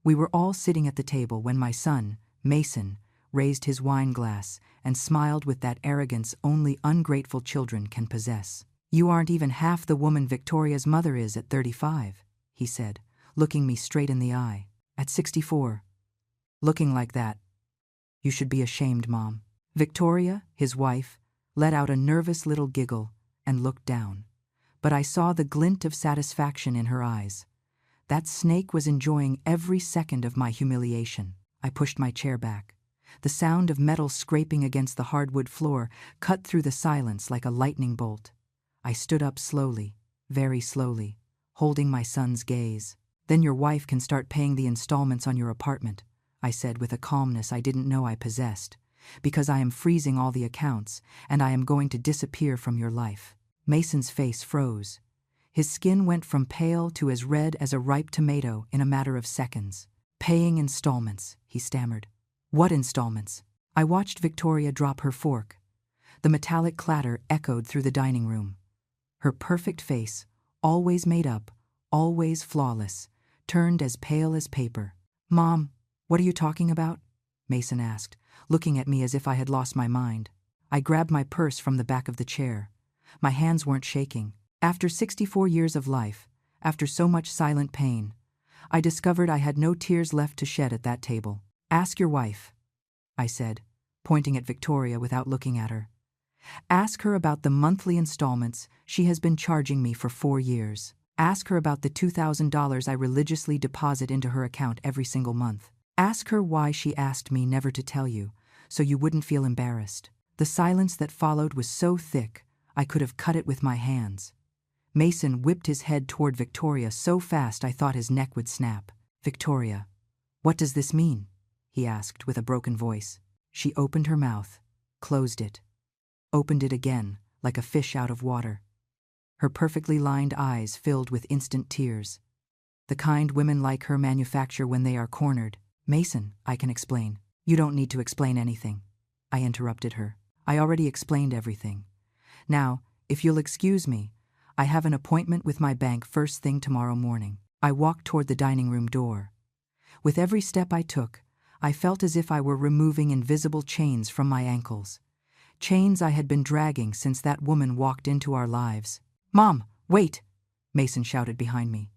We were all sitting at the table when my son, Mason, raised his wine glass and smiled with that arrogance only ungrateful children can possess. "You aren't even half the woman Victoria's mother is at 35, he said, looking me straight in the eye. "At 64. Looking like that. You should be ashamed, Mom." Victoria, his wife, let out a nervous little giggle and looked down. But I saw the glint of satisfaction in her eyes. That snake was enjoying every second of my humiliation. I pushed my chair back. The sound of metal scraping against the hardwood floor cut through the silence like a lightning bolt. I stood up slowly, very slowly, holding my son's gaze. "Then your wife can start paying the installments on your apartment," I said with a calmness I didn't know I possessed, "because I am freezing all the accounts, and I am going to disappear from your life." Mason's face froze. His skin went from pale to as red as a ripe tomato in a matter of seconds. "Paying installments," he stammered. "What installments?" I watched Victoria drop her fork. The metallic clatter echoed through the dining room. Her perfect face, always made up, always flawless, turned as pale as paper. "Mom, what are you talking about?" Mason asked, looking at me as if I had lost my mind. I grabbed my purse from the back of the chair. My hands weren't shaking. After 64 years of life, after so much silent pain, I discovered I had no tears left to shed at that table. "Ask your wife," I said, pointing at Victoria without looking at her. "Ask her about the monthly installments she has been charging me for 4 years. Ask her about the $2,000 I religiously deposit into her account every single month. Ask her why she asked me never to tell you, so you wouldn't feel embarrassed." The silence that followed was so thick, I could have cut it with my hands. Mason whipped his head toward Victoria so fast I thought his neck would snap. "Victoria, what does this mean?" he asked with a broken voice. She opened her mouth, closed it, opened it again, like a fish out of water. Her perfectly lined eyes filled with instant tears. The kind women like her manufacture when they are cornered. "Mason, I can explain." "You don't need to explain anything," I interrupted her. "I already explained everything. Now, if you'll excuse me, I have an appointment with my bank first thing tomorrow morning." I walked toward the dining room door. With every step I took, I felt as if I were removing invisible chains from my ankles. Chains I had been dragging since that woman walked into our lives. "Mom, wait!" Mason shouted behind me.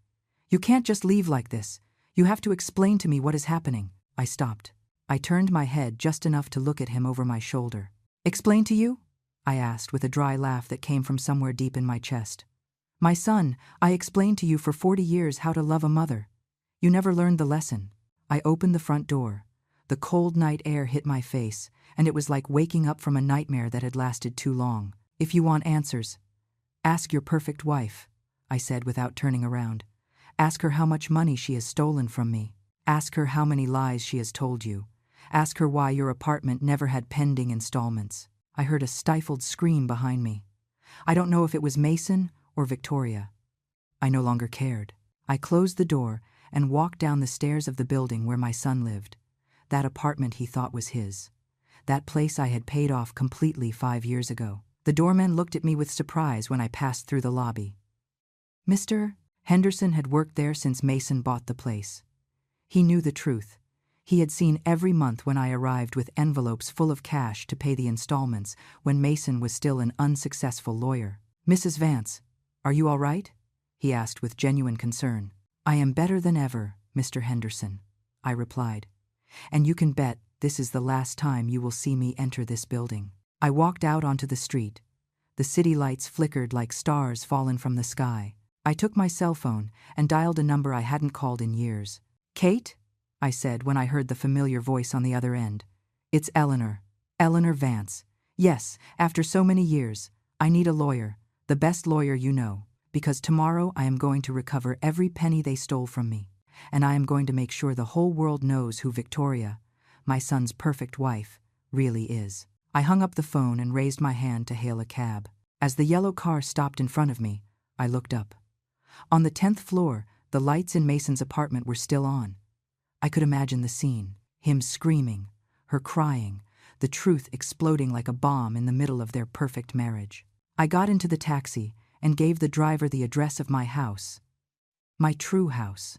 "You can't just leave like this. You have to explain to me what is happening." I stopped. I turned my head just enough to look at him over my shoulder. "Explain to you?" I asked with a dry laugh that came from somewhere deep in my chest. "My son, I explained to you for 40 years how to love a mother. You never learned the lesson." I opened the front door. The cold night air hit my face, and it was like waking up from a nightmare that had lasted too long. "If you want answers, ask your perfect wife," I said without turning around. "Ask her how much money she has stolen from me. Ask her how many lies she has told you. Ask her why your apartment never had pending installments." I heard a stifled scream behind me. I don't know if it was Mason or Victoria. I no longer cared. I closed the door and walked down the stairs of the building where my son lived. That apartment he thought was his. That place I had paid off completely 5 years ago. The doorman looked at me with surprise when I passed through the lobby. Mr. Henderson had worked there since Mason bought the place. He knew the truth. He had seen every month when I arrived with envelopes full of cash to pay the installments when Mason was still an unsuccessful lawyer. "Mrs. Vance, are you all right?" he asked with genuine concern. "I am better than ever, Mr. Henderson," I replied. "And you can bet this is the last time you will see me enter this building." I walked out onto the street. The city lights flickered like stars fallen from the sky. I took my cell phone and dialed a number I hadn't called in years. "Kate?" I said when I heard the familiar voice on the other end. "It's Eleanor. Eleanor Vance. Yes, after so many years. I need a lawyer, the best lawyer you know, because tomorrow I am going to recover every penny they stole from me, and I am going to make sure the whole world knows who Victoria, my son's perfect wife, really is." I hung up the phone and raised my hand to hail a cab. As the yellow car stopped in front of me, I looked up. On the 10th floor, the lights in Mason's apartment were still on. I could imagine the scene, him screaming, her crying, the truth exploding like a bomb in the middle of their perfect marriage. I got into the taxi and gave the driver the address of my house. My true house.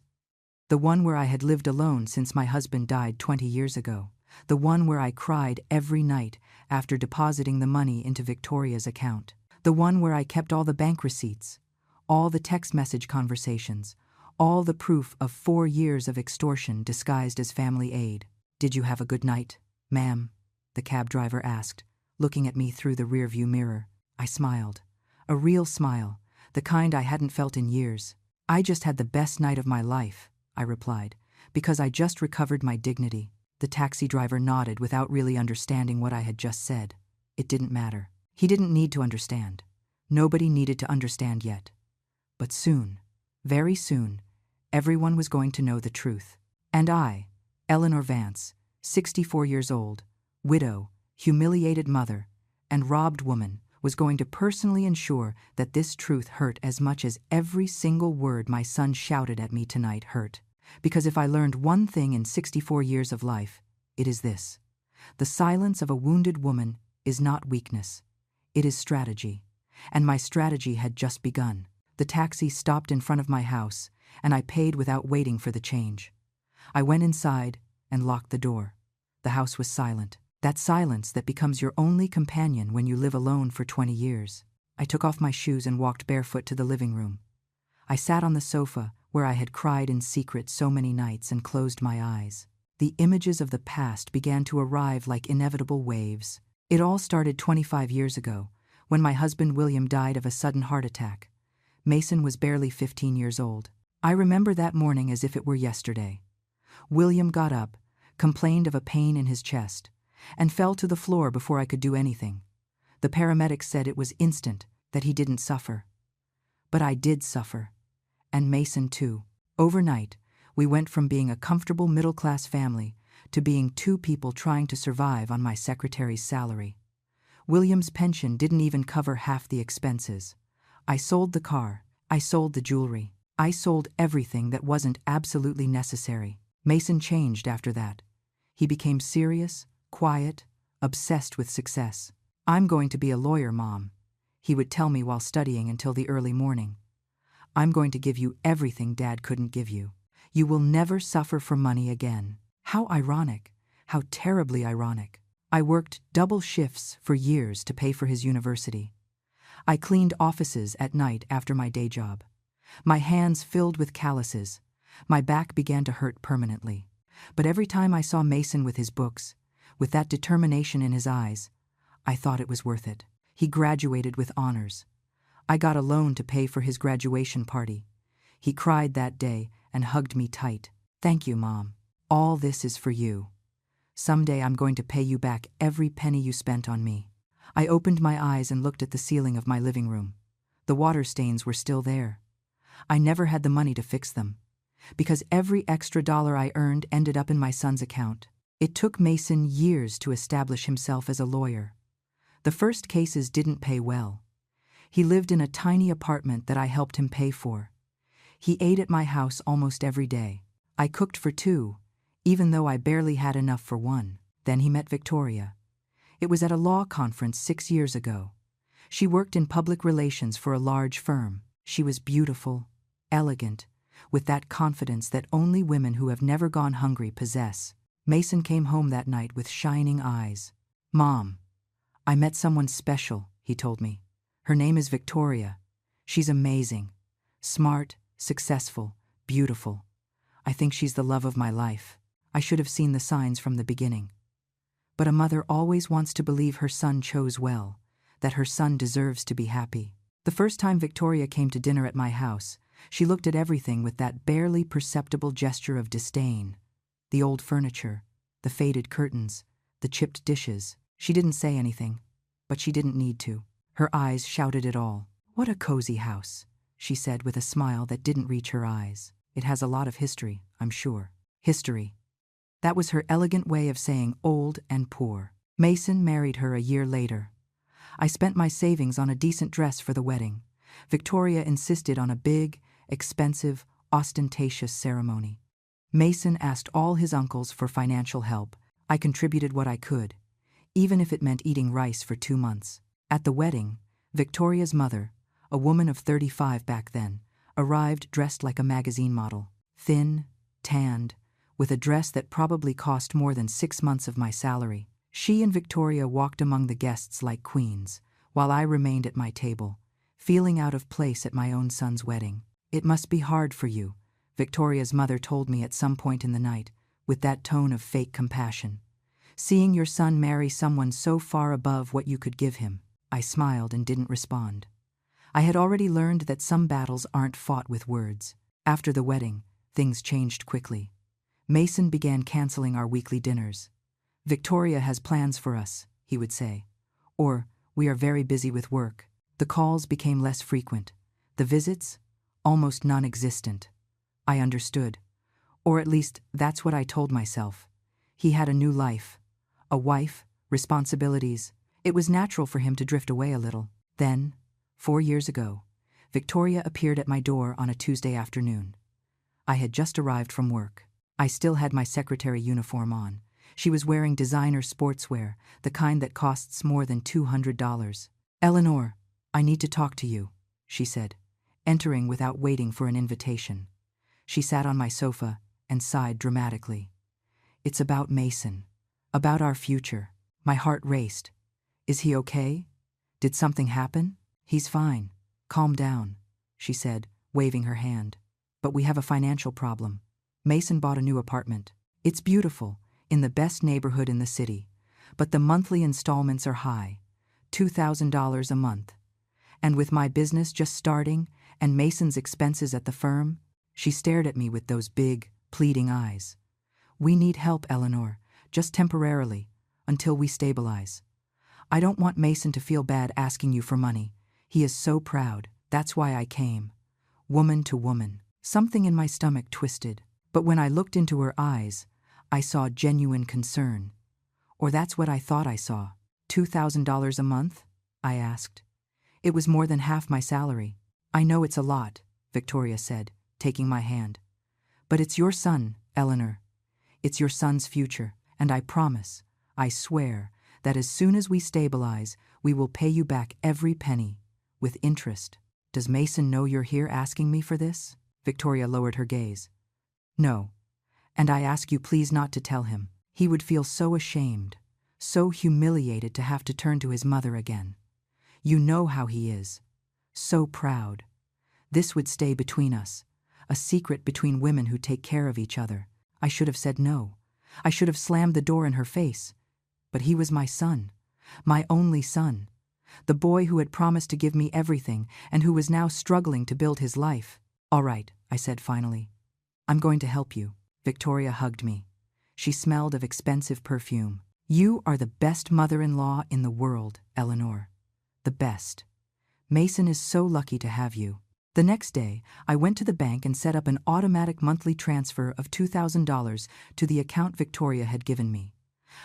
The one where I had lived alone since my husband died 20 years ago. The one where I cried every night after depositing the money into Victoria's account. The one where I kept all the bank receipts, all the text message conversations, all the proof of 4 years of extortion disguised as family aid. "Did you have a good night, ma'am?" the cab driver asked, looking at me through the rearview mirror. I smiled. A real smile, the kind I hadn't felt in years. "I just had the best night of my life," I replied, "because I just recovered my dignity." The taxi driver nodded without really understanding what I had just said. It didn't matter. He didn't need to understand. Nobody needed to understand yet. But soon, very soon, everyone was going to know the truth. And I, Eleanor Vance, 64 years old, widow, humiliated mother, and robbed woman, was going to personally ensure that this truth hurt as much as every single word my son shouted at me tonight hurt. Because if I learned one thing in 64 years of life, it is this: the silence of a wounded woman is not weakness, it is strategy. And my strategy had just begun. The taxi stopped in front of my house, and I paid without waiting for the change. I went inside and locked the door. The house was silent. That silence that becomes your only companion when you live alone for 20 years. I took off my shoes and walked barefoot to the living room. I sat on the sofa where I had cried in secret so many nights and closed my eyes. The images of the past began to arrive like inevitable waves. It all started 25 years ago, when my husband William died of a sudden heart attack. Mason was barely 15 years old. I remember that morning as if it were yesterday. William got up, complained of a pain in his chest, and fell to the floor before I could do anything. The paramedics said it was instant, that he didn't suffer. But I did suffer. And Mason too. Overnight, we went from being a comfortable middle-class family to being 2 people trying to survive on my secretary's salary. William's pension didn't even cover half the expenses. I sold the car. I sold the jewelry. I sold everything that wasn't absolutely necessary. Mason changed after that. He became serious, quiet, obsessed with success. "I'm going to be a lawyer, Mom," he would tell me while studying until the early morning. "I'm going to give you everything Dad couldn't give you. You will never suffer for money again." How ironic, how terribly ironic. I worked double shifts for years to pay for his university. I cleaned offices at night after my day job. My hands filled with calluses. My back began to hurt permanently. But every time I saw Mason with his books, with that determination in his eyes, I thought it was worth it. He graduated with honors. I got a loan to pay for his graduation party. He cried that day and hugged me tight. "Thank you, Mom. All this is for you. Someday I'm going to pay you back every penny you spent on me." I opened my eyes and looked at the ceiling of my living room. The water stains were still there. I never had the money to fix them, because every extra dollar I earned ended up in my son's account. It took Mason years to establish himself as a lawyer. The first cases didn't pay well. He lived in a tiny apartment that I helped him pay for. He ate at my house almost every day. I cooked for 2, even though I barely had enough for 1. Then he met Victoria. It was at a law conference 6 years ago. She worked in public relations for a large firm. She was beautiful, elegant, with that confidence that only women who have never gone hungry possess. Mason came home that night with shining eyes. "Mom, I met someone special," he told me. "Her name is Victoria. She's amazing. Smart, successful, beautiful. I think she's the love of my life. I should have seen the signs from the beginning." But a mother always wants to believe her son chose well, that her son deserves to be happy. The first time Victoria came to dinner at my house, she looked at everything with that barely perceptible gesture of disdain. The old furniture, the faded curtains, the chipped dishes. She didn't say anything, but she didn't need to. Her eyes shouted it all. "What a cozy house," she said with a smile that didn't reach her eyes. "It has a lot of history, I'm sure." History. That was her elegant way of saying old and poor. Mason married her a year later. I spent my savings on a decent dress for the wedding. Victoria insisted on a big, expensive, ostentatious ceremony. Mason asked all his uncles for financial help. I contributed what I could, even if it meant eating rice for 2 months. At the wedding, Victoria's mother, a woman of 35 back then, arrived dressed like a magazine model. Thin, tanned, with a dress that probably cost more than 6 months of my salary. She and Victoria walked among the guests like queens, while I remained at my table, feeling out of place at my own son's wedding. "It must be hard for you," Victoria's mother told me at some point in the night, with that tone of fake compassion. "Seeing your son marry someone so far above what you could give him." I smiled and didn't respond. I had already learned that some battles aren't fought with words. After the wedding, things changed quickly. Mason began canceling our weekly dinners. "Victoria has plans for us," he would say. Or, "We are very busy with work." The calls became less frequent. The visits, almost non-existent. I understood. Or at least, that's what I told myself. He had a new life. A wife, responsibilities. It was natural for him to drift away a little. Then, 4 years ago, Victoria appeared at my door on a Tuesday afternoon. I had just arrived from work. I still had my secretary uniform on. She was wearing designer sportswear, the kind that costs more than $200. "Eleanor, I need to talk to you," she said, entering without waiting for an invitation. She sat on my sofa and sighed dramatically. "It's about Mason. About our future." My heart raced. "Is he okay? Did something happen?" "He's fine. Calm down," she said, waving her hand. "But we have a financial problem. Mason bought a new apartment. It's beautiful, in the best neighborhood in the city, but the monthly installments are high, $2,000 a month. And with my business just starting and Mason's expenses at the firm," she stared at me with those big, pleading eyes. "We need help, Eleanor, just temporarily, until we stabilize. I don't want Mason to feel bad asking you for money. He is so proud. That's why I came." Woman to woman. Something in my stomach twisted, but when I looked into her eyes, I saw genuine concern. Or that's what I thought I saw. $2,000 a month? I asked. It was more than half my salary. "I know it's a lot," Victoria said, taking my hand. "But it's your son, Eleanor. It's your son's future, and I promise, I swear, that as soon as we stabilize, we will pay you back every penny, with interest." "Does Mason know you're here asking me for this?" Victoria lowered her gaze. "No. And I ask you please not to tell him. He would feel so ashamed, so humiliated to have to turn to his mother again. You know how he is. So proud. This would stay between us, a secret between women who take care of each other." I should have said no. I should have slammed the door in her face. But he was my son, my only son, the boy who had promised to give me everything and who was now struggling to build his life. "All right," I said finally. "I'm going to help you." Victoria hugged me. She smelled of expensive perfume. "You are the best mother-in-law in the world, Eleanor. The best. Mason is so lucky to have you." The next day, I went to the bank and set up an automatic monthly transfer of $2,000 to the account Victoria had given me.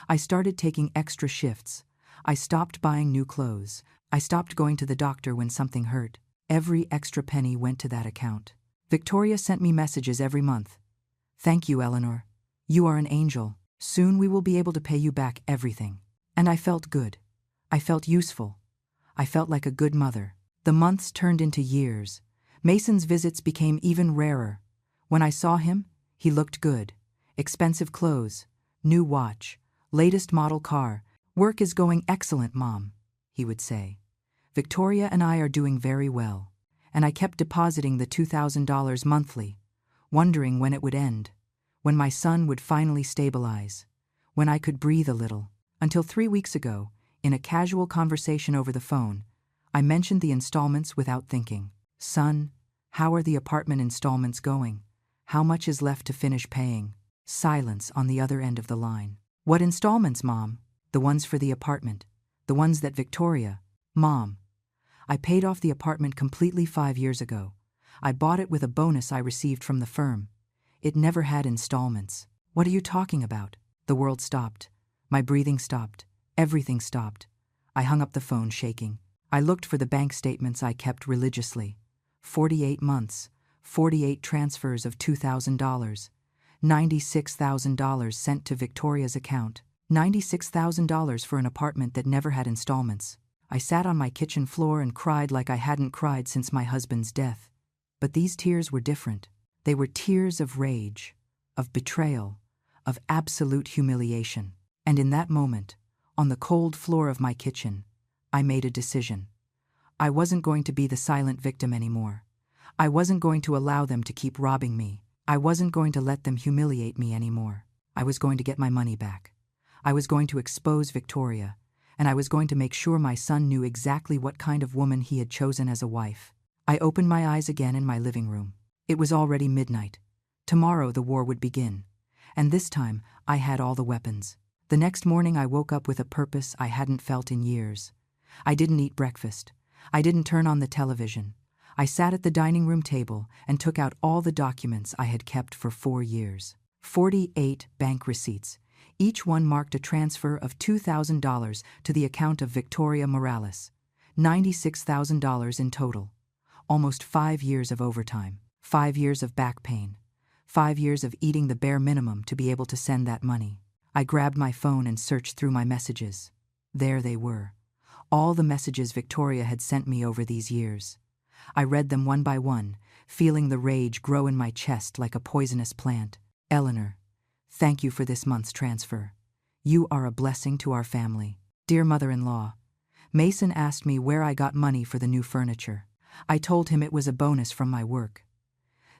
I started taking extra shifts. I stopped buying new clothes. I stopped going to the doctor when something hurt. Every extra penny went to that account. Victoria sent me messages every month. "Thank you, Eleanor. You are an angel. Soon we will be able to pay you back everything." And I felt good. I felt useful. I felt like a good mother. The months turned into years. Mason's visits became even rarer. When I saw him, he looked good. Expensive clothes, new watch, latest model car. "Work is going excellent, Mom," he would say. "Victoria and I are doing very well." And I kept depositing the $2,000 monthly, wondering when it would end, when my son would finally stabilize, when I could breathe a little. Until 3 weeks ago, in a casual conversation over the phone, I mentioned the installments without thinking. "Son, how are the apartment installments going? How much is left to finish paying?" Silence on the other end of the line. "What installments, Mom?" "The ones for the apartment. The ones that Victoria." "Mom, I paid off the apartment completely 5 years ago. I bought it with a bonus I received from the firm. It never had installments." "What are you talking about?" The world stopped. My breathing stopped. Everything stopped. I hung up the phone, shaking. I looked for the bank statements I kept religiously. 48 months, 48 transfers of $2,000, $96,000 sent to Victoria's account, $96,000 for an apartment that never had installments. I sat on my kitchen floor and cried like I hadn't cried since my husband's death. But these tears were different. They were tears of rage, of betrayal, of absolute humiliation. And in that moment, on the cold floor of my kitchen, I made a decision. I wasn't going to be the silent victim anymore. I wasn't going to allow them to keep robbing me. I wasn't going to let them humiliate me anymore. I was going to get my money back. I was going to expose Victoria, and I was going to make sure my son knew exactly what kind of woman he had chosen as a wife. I opened my eyes again in my living room. It was already midnight. Tomorrow the war would begin. And this time, I had all the weapons. The next morning I woke up with a purpose I hadn't felt in years. I didn't eat breakfast. I didn't turn on the television. I sat at the dining room table and took out all the documents I had kept for 4 years. 48 bank receipts. Each one marked a transfer of $2,000 to the account of Victoria Morales. $96,000 in total. Almost 5 years of overtime. 5 years of back pain. 5 years of eating the bare minimum to be able to send that money. I grabbed my phone and searched through my messages. There they were. All the messages Victoria had sent me over these years. I read them one by one, feeling the rage grow in my chest like a poisonous plant. Eleanor, thank you for this month's transfer. You are a blessing to our family. Dear mother-in-law, Mason asked me where I got money for the new furniture. I told him it was a bonus from my work.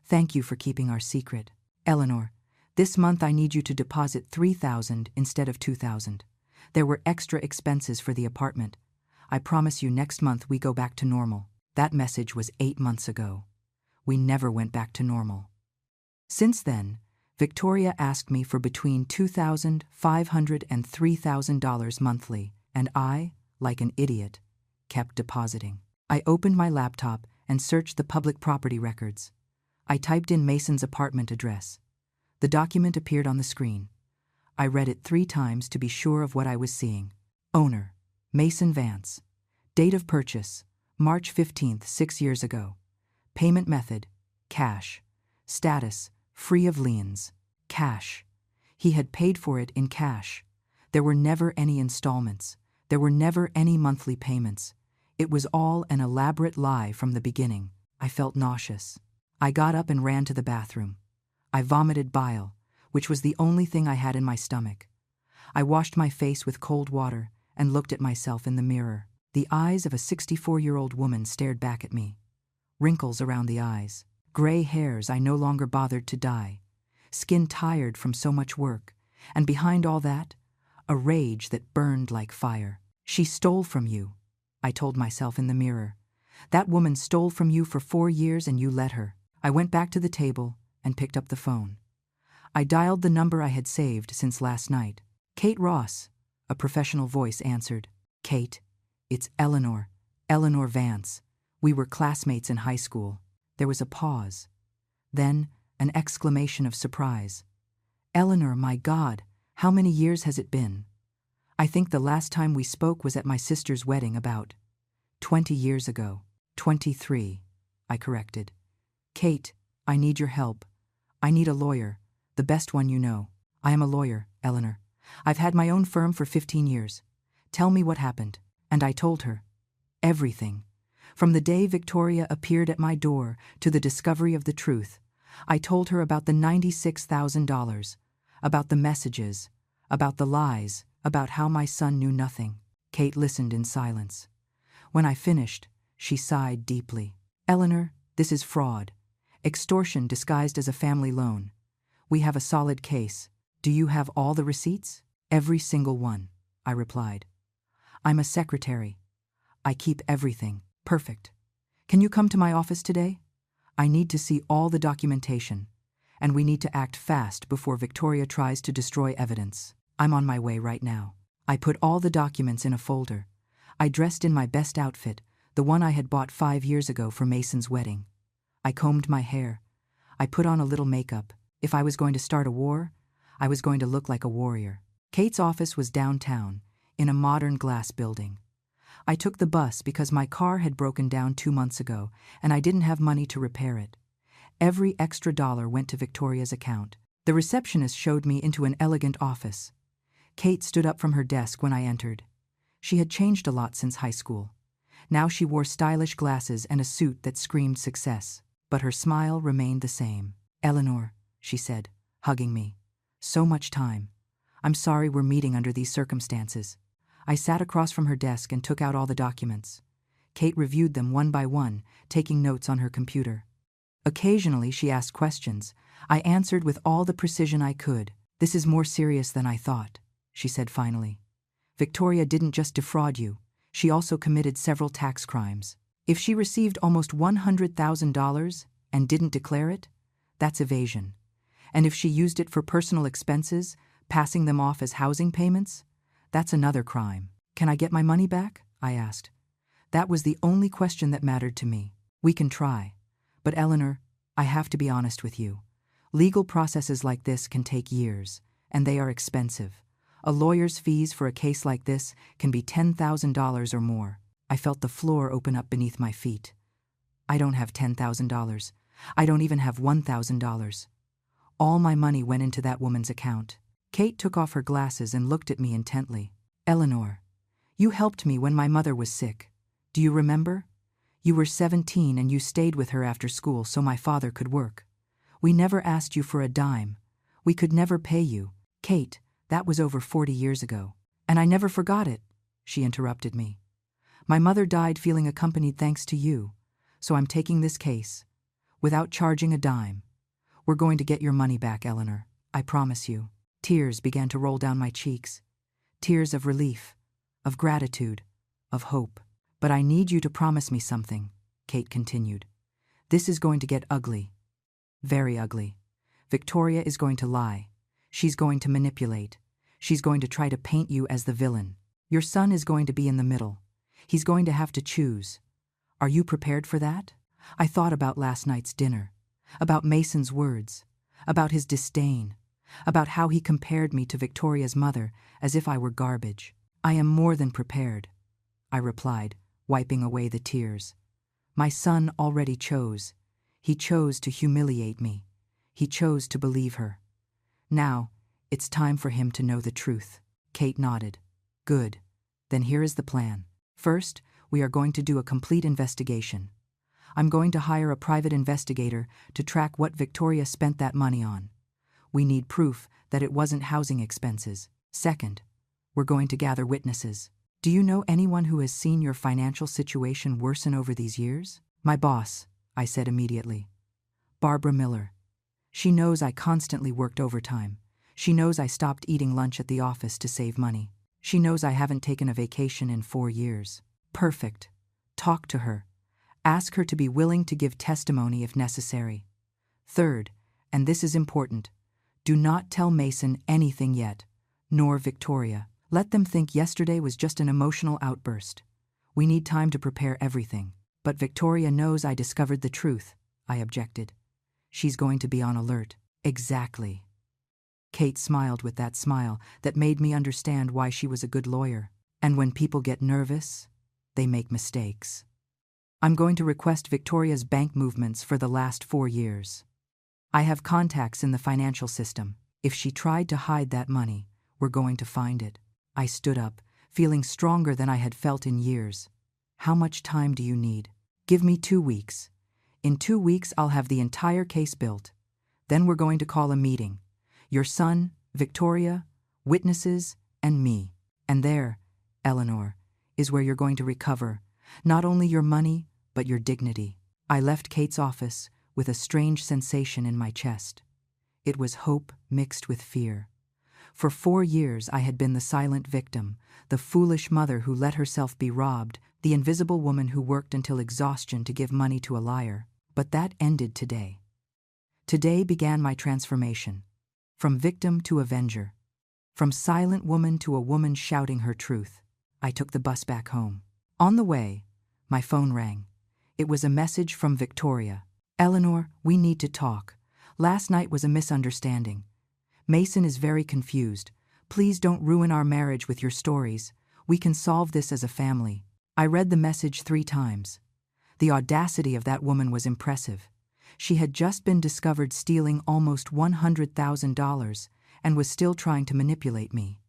Thank you for keeping our secret. Eleanor, this month I need you to deposit $3,000 instead of $2,000. There were extra expenses for the apartment. I promise you next month we go back to normal. That message was 8 months ago. We never went back to normal. Since then, Victoria asked me for between $2,500 and $3,000 monthly, and I, like an idiot, kept depositing. I opened my laptop and searched the public property records. I typed in Mason's apartment address. The document appeared on the screen. I read it 3 times to be sure of what I was seeing. Owner, Mason Vance. Date of purchase, March 15th, 6 years ago. Payment method, cash. Status, free of liens. Cash. He had paid for it in cash. There were never any installments. There were never any monthly payments. It was all an elaborate lie from the beginning. I felt nauseous. I got up and ran to the bathroom. I vomited bile, which was the only thing I had in my stomach. I washed my face with cold water and looked at myself in the mirror. The eyes of a 64-year-old woman stared back at me. Wrinkles around the eyes. Gray hairs I no longer bothered to dye. Skin tired from so much work. And behind all that, a rage that burned like fire. She stole from you, I told myself in the mirror. That woman stole from you for 4 years and you let her. I went back to the table and picked up the phone. I dialed the number I had saved since last night. Kate Ross, a professional voice answered. Kate, it's Eleanor, Eleanor Vance. We were classmates in high school. There was a pause. Then, an exclamation of surprise. Eleanor, my God, how many years has it been? I think the last time we spoke was at my sister's wedding about 20 years ago. 23, I corrected. Kate, I need your help. I need a lawyer, the best one you know. I am a lawyer, Eleanor. I've had my own firm for 15 years. Tell me what happened. And I told her. Everything. From the day Victoria appeared at my door to the discovery of the truth. I told her about the $96,000, about the messages, about the lies, about how my son knew nothing. Kate listened in silence. When I finished, she sighed deeply. Eleanor, this is fraud. Extortion disguised as a family loan. We have a solid case. Do you have all the receipts? Every single one, I replied. I'm a secretary. I keep everything. Perfect. Can you come to my office today? I need to see all the documentation, and we need to act fast before Victoria tries to destroy evidence. I'm on my way right now. I put all the documents in a folder. I dressed in my best outfit, the one I had bought 5 years ago for Mason's wedding. I combed my hair. I put on a little makeup. If I was going to start a war, I was going to look like a warrior. Kate's office was downtown, in a modern glass building. I took the bus because my car had broken down 2 months ago, and I didn't have money to repair it. Every extra dollar went to Victoria's account. The receptionist showed me into an elegant office. Kate stood up from her desk when I entered. She had changed a lot since high school. Now she wore stylish glasses and a suit that screamed success, but her smile remained the same. Eleanor, she said, hugging me. So much time. I'm sorry we're meeting under these circumstances. I sat across from her desk and took out all the documents. Kate reviewed them one by one, taking notes on her computer. Occasionally she asked questions. I answered with all the precision I could. "This is more serious than I thought," she said finally. "Victoria didn't just defraud you. She also committed several tax crimes. If she received almost $100,000 and didn't declare it, that's evasion. And if she used it for personal expenses, passing them off as housing payments, that's another crime." "Can I get my money back?" I asked. That was the only question that mattered to me. "We can try. But Eleanor, I have to be honest with you. Legal processes like this can take years, and they are expensive. A lawyer's fees for a case like this can be $10,000 or more." I felt the floor open up beneath my feet. I don't have $10,000. I don't even have $1,000. All my money went into that woman's account. Kate took off her glasses and looked at me intently. "Eleanor, you helped me when my mother was sick. Do you remember? You were 17 and you stayed with her after school so my father could work. We never asked you for a dime. We could never pay you." "Kate, that was over 40 years ago. And I never forgot it," she interrupted me. "My mother died feeling accompanied thanks to you, so I'm taking this case, without charging a dime. We're going to get your money back, Eleanor. I promise you." Tears began to roll down my cheeks. Tears of relief, of gratitude, of hope. "But I need you to promise me something," Kate continued. "This is going to get ugly. Very ugly. Victoria is going to lie. She's going to manipulate. She's going to try to paint you as the villain. Your son is going to be in the middle. He's going to have to choose. Are you prepared for that?" I thought about last night's dinner, about Mason's words, about his disdain, about how he compared me to Victoria's mother as if I were garbage. "I am more than prepared," I replied, wiping away the tears. "My son already chose. He chose to humiliate me. He chose to believe her. Now, it's time for him to know the truth." Kate nodded. "Good. Then here is the plan. First, we are going to do a complete investigation. I'm going to hire a private investigator to track what Victoria spent that money on. We need proof that it wasn't housing expenses. Second, we're going to gather witnesses. Do you know anyone who has seen your financial situation worsen over these years?" "My boss," I said immediately. "Barbara Miller. She knows I constantly worked overtime. She knows I stopped eating lunch at the office to save money. She knows I haven't taken a vacation in 4 years. Perfect. Talk to her. Ask her to be willing to give testimony if necessary. Third, and this is important, do not tell Mason anything yet, nor Victoria. Let them think yesterday was just an emotional outburst. We need time to prepare everything." "But Victoria knows I discovered the truth," I objected. "She's going to be on alert." "Exactly." Kate smiled with that smile that made me understand why she was a good lawyer. "And when people get nervous, they make mistakes. I'm going to request Victoria's bank movements for the last 4 years. I have contacts in the financial system. If she tried to hide that money, we're going to find it." I stood up, feeling stronger than I had felt in years. "How much time do you need?" "Give me 2 weeks. In 2 weeks I'll have the entire case built. Then we're going to call a meeting. Your son, Victoria, witnesses, and me. And there, Eleanor, is where you're going to recover not only your money, but your dignity." I left Kate's office with a strange sensation in my chest. It was hope mixed with fear. For 4 years I had been the silent victim, the foolish mother who let herself be robbed, the invisible woman who worked until exhaustion to give money to a liar. But that ended today. Today began my transformation. From victim to avenger. From silent woman to a woman shouting her truth. I took the bus back home. On the way, my phone rang. It was a message from Victoria. "Eleanor, we need to talk. Last night was a misunderstanding. Mason is very confused. Please don't ruin our marriage with your stories. We can solve this as a family." I read the message 3 times. The audacity of that woman was impressive. She had just been discovered stealing almost $100,000 and was still trying to manipulate me.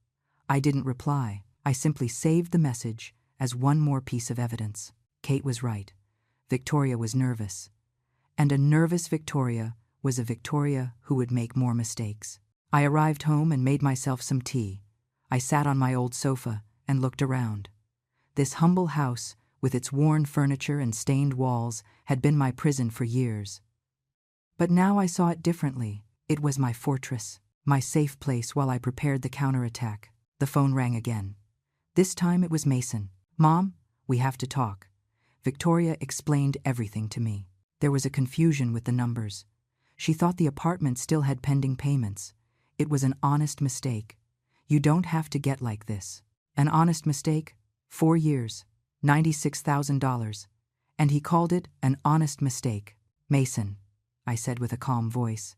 I didn't reply. I simply saved the message as one more piece of evidence. Kate was right. Victoria was nervous. And a nervous Victoria was a Victoria who would make more mistakes. I arrived home and made myself some tea. I sat on my old sofa and looked around. This humble house, with its worn furniture and stained walls, had been my prison for years. But now I saw it differently. It was my fortress, my safe place while I prepared the counterattack. The phone rang again. This time it was Mason. "Mom, we have to talk." Victoria explained everything to me. There was a confusion with the numbers. She thought the apartment still had pending payments. It was an honest mistake. You don't have to get like this. An honest mistake? 4 years, $96,000. And he called it an honest mistake. "Mason," I said with a calm voice,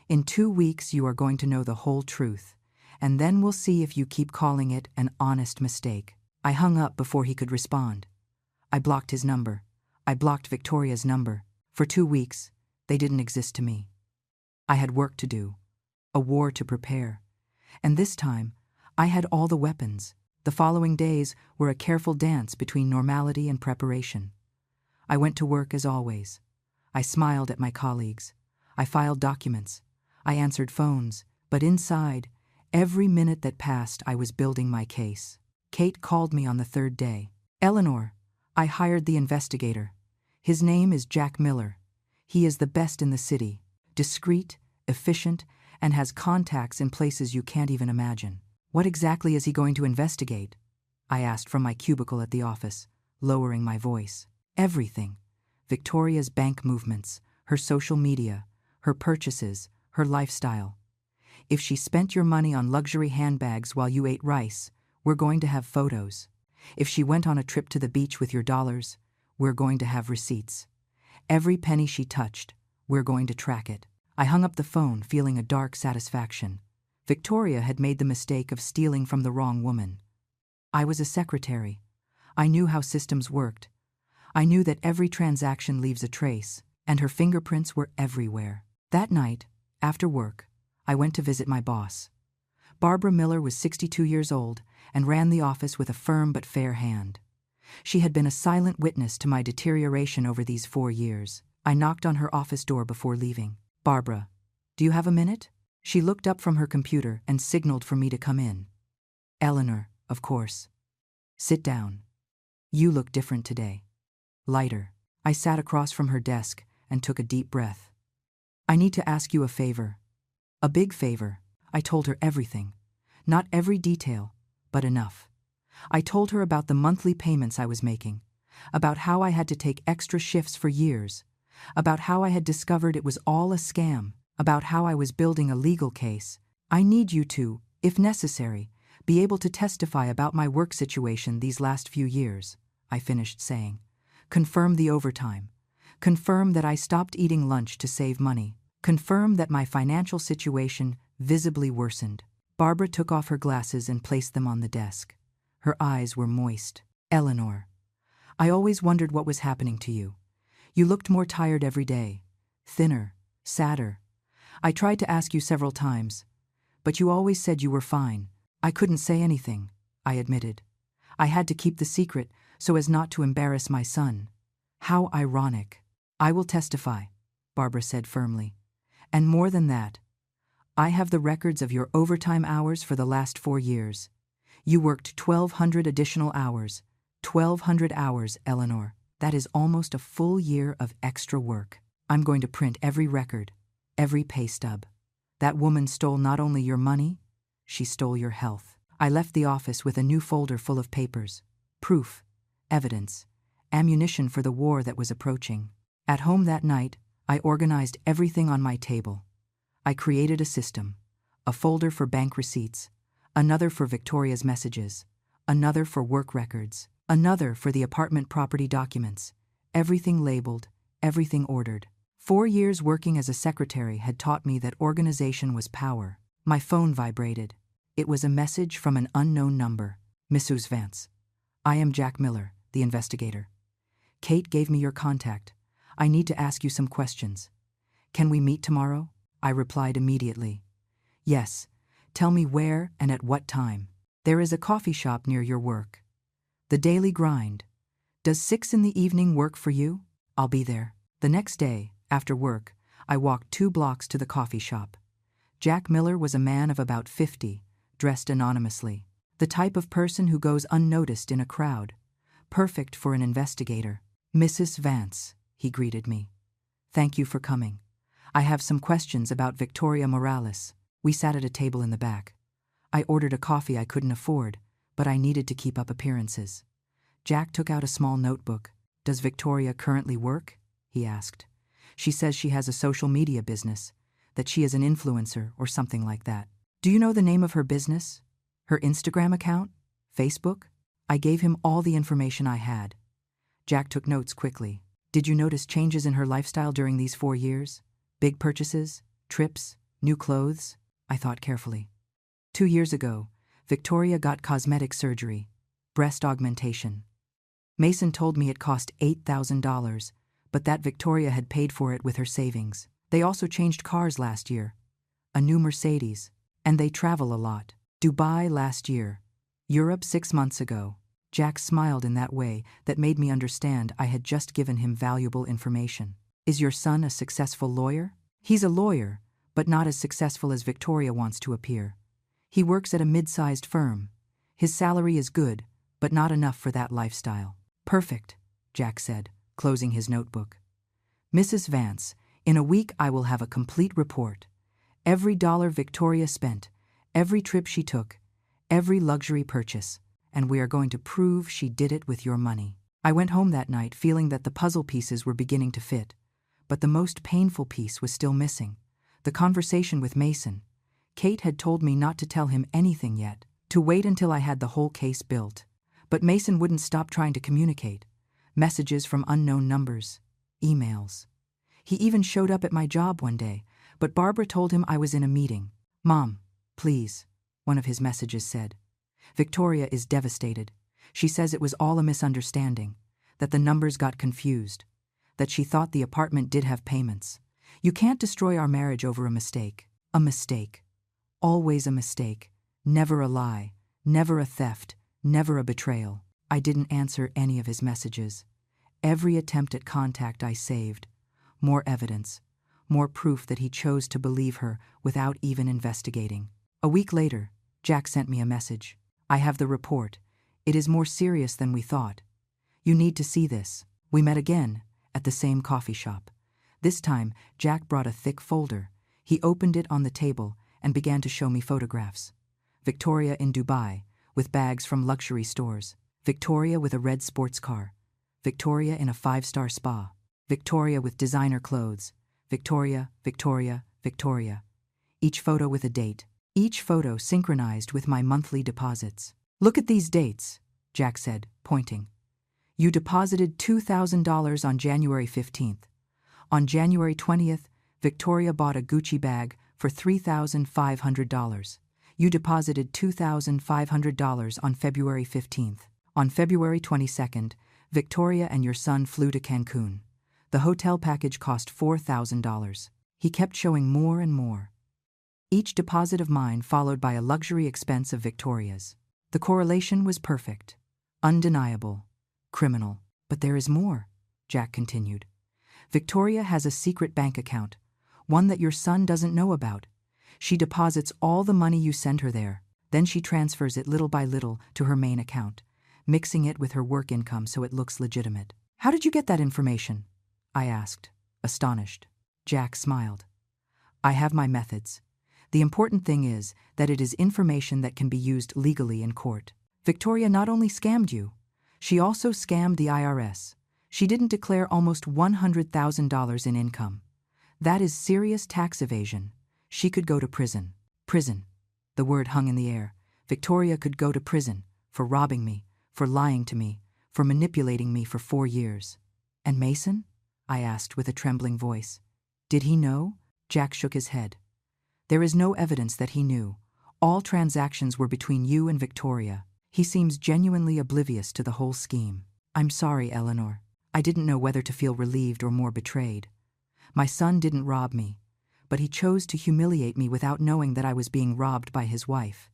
"in 2 weeks you are going to know the whole truth, and then we'll see if you keep calling it an honest mistake." I hung up before he could respond. I blocked his number. I blocked Victoria's number. For 2 weeks, they didn't exist to me. I had work to do, a war to prepare. And this time, I had all the weapons. The following days were a careful dance between normality and preparation. I went to work as always. I smiled at my colleagues. I filed documents. I answered phones. But inside, every minute that passed, I was building my case. Kate called me on the 3rd day. "Eleanor, I hired the investigator. His name is Jack Miller. He is the best in the city, discreet, efficient, and has contacts in places you can't even imagine." "What exactly is he going to investigate?" I asked from my cubicle at the office, lowering my voice. "Everything. Victoria's bank movements, her social media, her purchases, her lifestyle. If she spent your money on luxury handbags while you ate rice, we're going to have photos. If she went on a trip to the beach with your dollars, we're going to have receipts. Every penny she touched, we're going to track it." I hung up the phone, feeling a dark satisfaction. Victoria had made the mistake of stealing from the wrong woman. I was a secretary. I knew how systems worked. I knew that every transaction leaves a trace, and her fingerprints were everywhere. That night, after work, I went to visit my boss. Barbara Miller was 62 years old and ran the office with a firm but fair hand. She had been a silent witness to my deterioration over these 4 years. I knocked on her office door before leaving. "Barbara, do you have a minute?" She looked up from her computer and signaled for me to come in. "Eleanor, of course. Sit down. You look different today. Lighter." I sat across from her desk and took a deep breath. "I need to ask you a favor. A big favor." I told her everything. Not every detail, but enough. I told her about the monthly payments I was making, about how I had to take extra shifts for years, about how I had discovered it was all a scam, about how I was building a legal case. "I need you to, if necessary, be able to testify about my work situation these last few years," I finished saying. "Confirm the overtime. Confirm that I stopped eating lunch to save money. Confirm that my financial situation visibly worsened." Barbara took off her glasses and placed them on the desk. Her eyes were moist. "Eleanor, I always wondered what was happening to you. You looked more tired every day, thinner, sadder. I tried to ask you several times, but you always said you were fine." "I couldn't say anything," I admitted. "I had to keep the secret so as not to embarrass my son." "How ironic." "I will testify," Barbara said firmly. "And more than that, I have the records of your overtime hours for the last 4 years. You worked 1,200 additional hours. 1,200 hours, Eleanor. That is almost a full year of extra work. I'm going to print every record, every pay stub. That woman stole not only your money, she stole your health." I left the office with a new folder full of papers, proof, evidence, ammunition for the war that was approaching. At home that night, I organized everything on my table. I created a system, a folder for bank receipts, another for Victoria's messages, another for work records, another for the apartment property documents, everything labeled, everything ordered. 4 years working as a secretary had taught me that organization was power. My phone vibrated. It was a message from an unknown number. "Mrs. Vance, I am Jack Miller, the investigator. Kate gave me your contact. I need to ask you some questions. Can we meet tomorrow?" I replied immediately. "Yes. Tell me where and at what time." "There is a coffee shop near your work. The Daily Grind. Does 6 in the evening work for you?" "I'll be there." The next day, after work, I walked 2 blocks to the coffee shop. Jack Miller was a man of about 50, dressed anonymously. The type of person who goes unnoticed in a crowd. Perfect for an investigator. "Mrs. Vance," he greeted me. "Thank you for coming. I have some questions about Victoria Morales." We sat at a table in the back. I ordered a coffee I couldn't afford, but I needed to keep up appearances. Jack took out a small notebook. "Does Victoria currently work?" he asked. "She says she has a social media business, that she is an influencer or something like that. Do you know the name of her business? Her Instagram account? Facebook?" I gave him all the information I had. Jack took notes quickly. "Did you notice changes in her lifestyle during these 4 years? Big purchases? Trips? New clothes?" I thought carefully. 2 years ago, Victoria got cosmetic surgery, breast augmentation. Mason told me it cost $8,000, but that Victoria had paid for it with her savings. They also changed cars last year. A new Mercedes. And they travel a lot. Dubai last year. Europe 6 months ago. Jack smiled in that way that made me understand I had just given him valuable information. "Is your son a successful lawyer?" "He's a lawyer, but not as successful as Victoria wants to appear. He works at a mid-sized firm. His salary is good, but not enough for that lifestyle." "Perfect," Jack said, closing his notebook. "Mrs. Vance, in a week I will have a complete report. Every dollar Victoria spent, every trip she took, every luxury purchase, and we are going to prove she did it with your money." I went home that night feeling that the puzzle pieces were beginning to fit, but the most painful piece was still missing: the conversation with Mason. Kate had told me not to tell him anything yet, to wait until I had the whole case built. But Mason wouldn't stop trying to communicate. Messages from unknown numbers, emails. He even showed up at my job one day, but Barbara told him I was in a meeting. "Mom, please," one of his messages said. "Victoria is devastated. She says it was all a misunderstanding, that the numbers got confused, that she thought the apartment did have payments. You can't destroy our marriage over a mistake. A mistake. Always a mistake. Never a lie. Never a theft. Never a betrayal." I didn't answer any of his messages. Every attempt at contact I saved. More evidence. More proof that he chose to believe her without even investigating. A week later, Jack sent me a message. "I have the report. It is more serious than we thought. You need to see this." We met again, at the same coffee shop. This time, Jack brought a thick folder. He opened it on the table and began to show me photographs. Victoria in Dubai, with bags from luxury stores. Victoria with a red sports car. Victoria in a 5-star spa. Victoria with designer clothes. Victoria, Victoria, Victoria. Each photo with a date. Each photo synchronized with my monthly deposits. "Look at these dates," Jack said, pointing. "You deposited $2,000 on January 15th. On January 20th, Victoria bought a Gucci bag for $3,500. You deposited $2,500 on February 15th. On February 22nd, Victoria and your son flew to Cancun. The hotel package cost $4,000. He kept showing more and more. Each deposit of mine followed by a luxury expense of Victoria's. The correlation was perfect, undeniable, criminal. But there is more," Jack continued. "Victoria has a secret bank account, one that your son doesn't know about. She deposits all the money you send her there. Then she transfers it little by little to her main account, mixing it with her work income so it looks legitimate." "How did you get that information?" I asked, astonished. Jack smiled. "I have my methods. The important thing is that it is information that can be used legally in court. Victoria not only scammed you, she also scammed the IRS. She didn't declare almost $100,000 in income. That is serious tax evasion. She could go to prison." Prison. The word hung in the air. Victoria could go to prison for robbing me, for lying to me, for manipulating me for 4 years. "And Mason?" I asked with a trembling voice. "Did he know?" Jack shook his head. "There is no evidence that he knew. All transactions were between you and Victoria. He seems genuinely oblivious to the whole scheme." "I'm sorry, Eleanor. I didn't know whether to feel relieved or more betrayed. My son didn't rob me, but he chose to humiliate me without knowing that I was being robbed by his wife.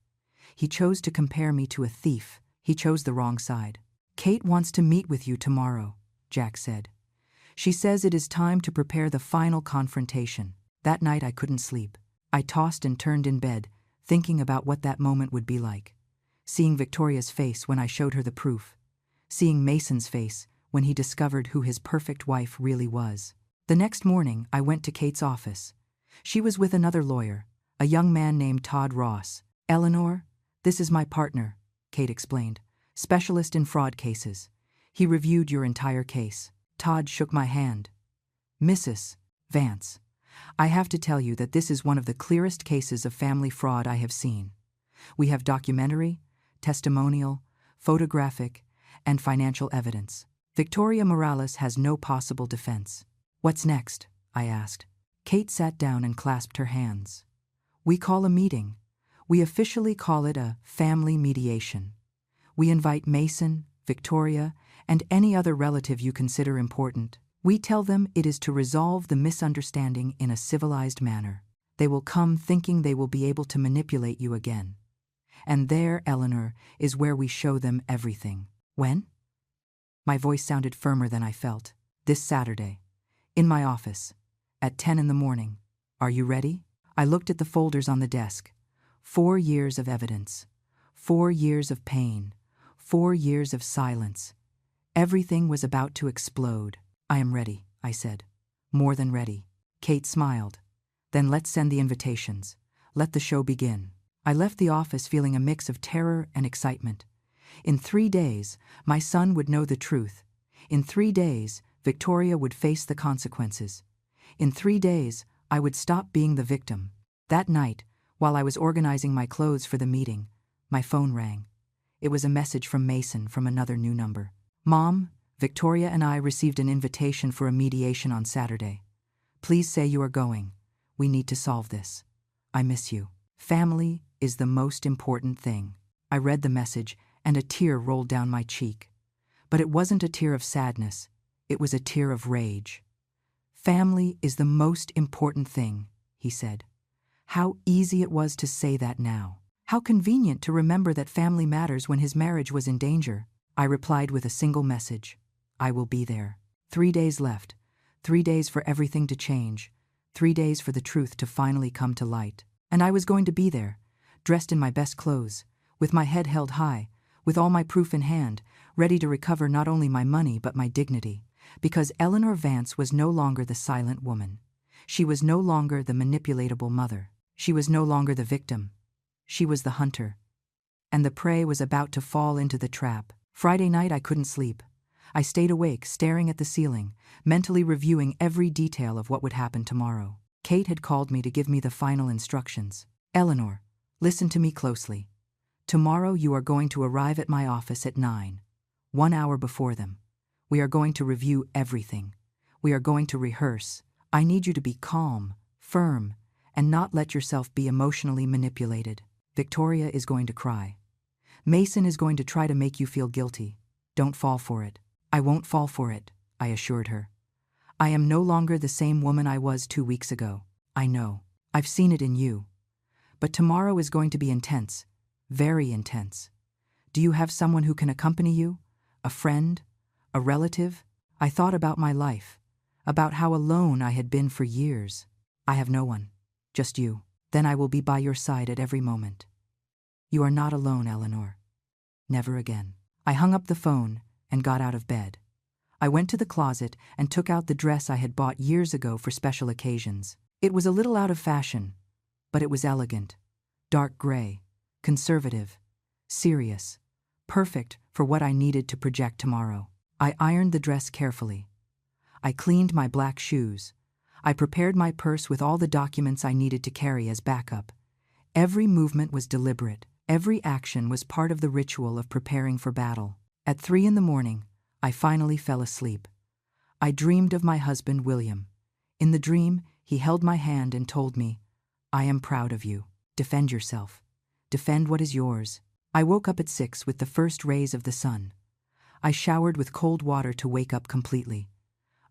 He chose to compare me to a thief. He chose the wrong side." "Kate wants to meet with you tomorrow," Jack said. She says it is time to prepare the final confrontation. That night I couldn't sleep. I tossed and turned in bed, thinking about what that moment would be like. Seeing Victoria's face when I showed her the proof. Seeing Mason's face when he discovered who his perfect wife really was. The next morning, I went to Kate's office. She was with another lawyer, a young man named Todd Ross. "Eleanor, this is my partner," Kate explained, "specialist in fraud cases. He reviewed your entire case." Todd shook my hand. "Mrs. Vance, I have to tell you that this is one of the clearest cases of family fraud I have seen. We have documentary, testimonial, photographic, and financial evidence. Victoria Morales has no possible defense." "What's next?" I asked. Kate sat down and clasped her hands. "We call a meeting. We officially call it a family mediation. We invite Mason, Victoria, and any other relative you consider important. We tell them it is to resolve the misunderstanding in a civilized manner. They will come thinking they will be able to manipulate you again. And there, Eleanor, is where we show them everything." "When?" My voice sounded firmer than I felt. "This Saturday. In my office. At 10 in the morning. Are you ready?" I looked at the folders on the desk. 4 years of evidence. 4 years of pain. 4 years of silence. Everything was about to explode. "I am ready," I said. "More than ready." Kate smiled. "Then let's send the invitations. Let the show begin." I left the office feeling a mix of terror and excitement. In 3 days, my son would know the truth. In 3 days, Victoria would face the consequences. In 3 days, I would stop being the victim. That night, while I was organizing my clothes for the meeting, my phone rang. It was a message from Mason from another new number. "Mom, Victoria and I received an invitation for a mediation on Saturday. Please say you are going. We need to solve this. I miss you. Family is the most important thing." I read the message, and a tear rolled down my cheek. But it wasn't a tear of sadness. It was a tear of rage. "Family is the most important thing," he said. How easy it was to say that now. How convenient to remember that family matters when his marriage was in danger. I replied with a single message. "I will be there." 3 days left. 3 days for everything to change. 3 days for the truth to finally come to light. And I was going to be there, dressed in my best clothes, with my head held high, with all my proof in hand, ready to recover not only my money but my dignity. Because Eleanor Vance was no longer the silent woman. She was no longer the manipulatable mother. She was no longer the victim. She was the hunter. And the prey was about to fall into the trap. Friday night I couldn't sleep. I stayed awake, staring at the ceiling, mentally reviewing every detail of what would happen tomorrow. Kate had called me to give me the final instructions. "Eleanor, listen to me closely. Tomorrow you are going to arrive at my office at 9, 1 hour before them. We are going to review everything. We are going to rehearse. I need you to be calm, firm, and not let yourself be emotionally manipulated. Victoria is going to cry. Mason is going to try to make you feel guilty. Don't fall for it." "I won't fall for it," I assured her. "I am no longer the same woman I was 2 weeks ago. I know. I've seen it in you. But tomorrow is going to be intense, very intense. Do you have someone who can accompany you? A friend? A relative?" I thought about my life, about how alone I had been for years. "I have no one, just you. Then I will be by your side at every moment. You are not alone, Eleanor. Never again." I hung up the phone and got out of bed. I went to the closet and took out the dress I had bought years ago for special occasions. It was a little out of fashion, but it was elegant, dark gray, conservative, serious, perfect for what I needed to project tomorrow. I ironed the dress carefully. I cleaned my black shoes. I prepared my purse with all the documents I needed to carry as backup. Every movement was deliberate. Every action was part of the ritual of preparing for battle. At 3 in the morning, I finally fell asleep. I dreamed of my husband, William. In the dream, he held my hand and told me, "I am proud of you. Defend yourself. Defend what is yours." I woke up at 6 with the first rays of the sun. I showered with cold water to wake up completely.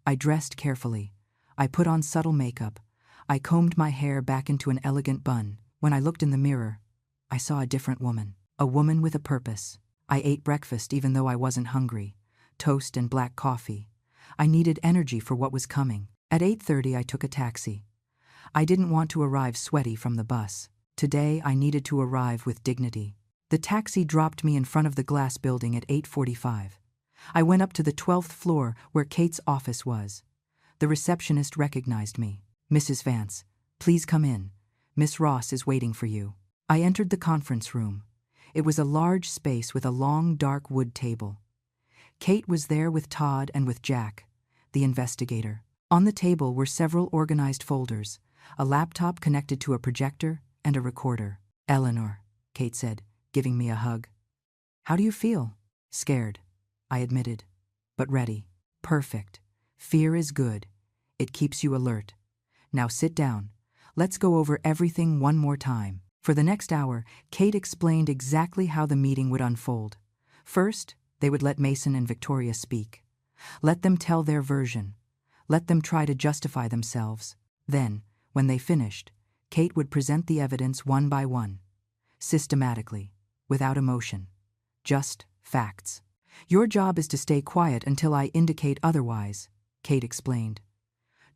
I dressed carefully. I put on subtle makeup. I combed my hair back into an elegant bun. When I looked in the mirror, I saw a different woman. A woman with a purpose. I ate breakfast even though I wasn't hungry. Toast and black coffee. I needed energy for what was coming. At 8:30 I took a taxi. I didn't want to arrive sweaty from the bus. Today I needed to arrive with dignity. The taxi dropped me in front of the glass building at 8:45. I went up to the 12th floor where Kate's office was. The receptionist recognized me. "Mrs. Vance, please come in. Miss Ross is waiting for you." I entered the conference room. It was a large space with a long, dark wood table. Kate was there with Todd and with Jack, the investigator. On the table were several organized folders, a laptop connected to a projector, and a recorder. "Eleanor," Kate said, giving me a hug. "How do you feel?" "Scared," I admitted, "but ready." "Perfect. Fear is good. It keeps you alert. Now sit down. Let's go over everything one more time." For the next hour, Kate explained exactly how the meeting would unfold. First, they would let Mason and Victoria speak. Let them tell their version. Let them try to justify themselves. Then, when they finished, Kate would present the evidence one by one, systematically, without emotion. Just facts. "Your job is to stay quiet until I indicate otherwise," Kate explained.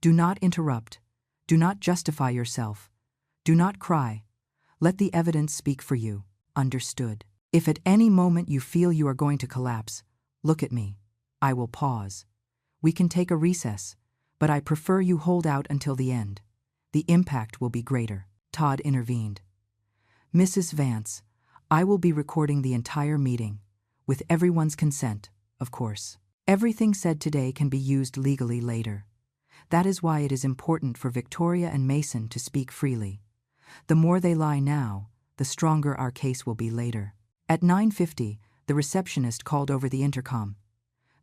"Do not interrupt. Do not justify yourself. Do not cry. Let the evidence speak for you." "Understood. If at any moment you feel you are going to collapse, look at me. I will pause. We can take a recess, but I prefer you hold out until the end. The impact will be greater." Todd intervened. "Mrs. Vance, I will be recording the entire meeting, with everyone's consent, of course. Everything said today can be used legally later. That is why it is important for Victoria and Mason to speak freely. The more they lie now, the stronger our case will be later." At 9:50, the receptionist called over the intercom.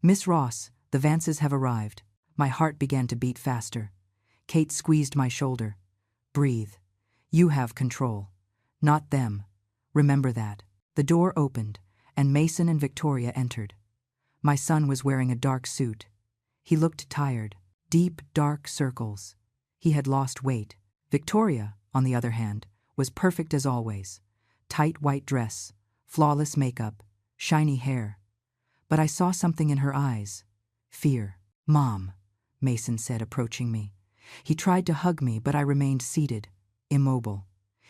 "Miss Ross, the Vances have arrived." My heart began to beat faster. Kate squeezed my shoulder. "Breathe. You have control. Not them. Remember that." The door opened, and Mason and Victoria entered. My son was wearing a dark suit. He looked tired. Deep, dark circles. He had lost weight. Victoria, on the other hand, was perfect as always. Tight white dress, flawless makeup, shiny hair. But I saw something in her eyes. Fear. "Mom," Mason said, approaching me. He tried to hug me, but I remained seated, immobile.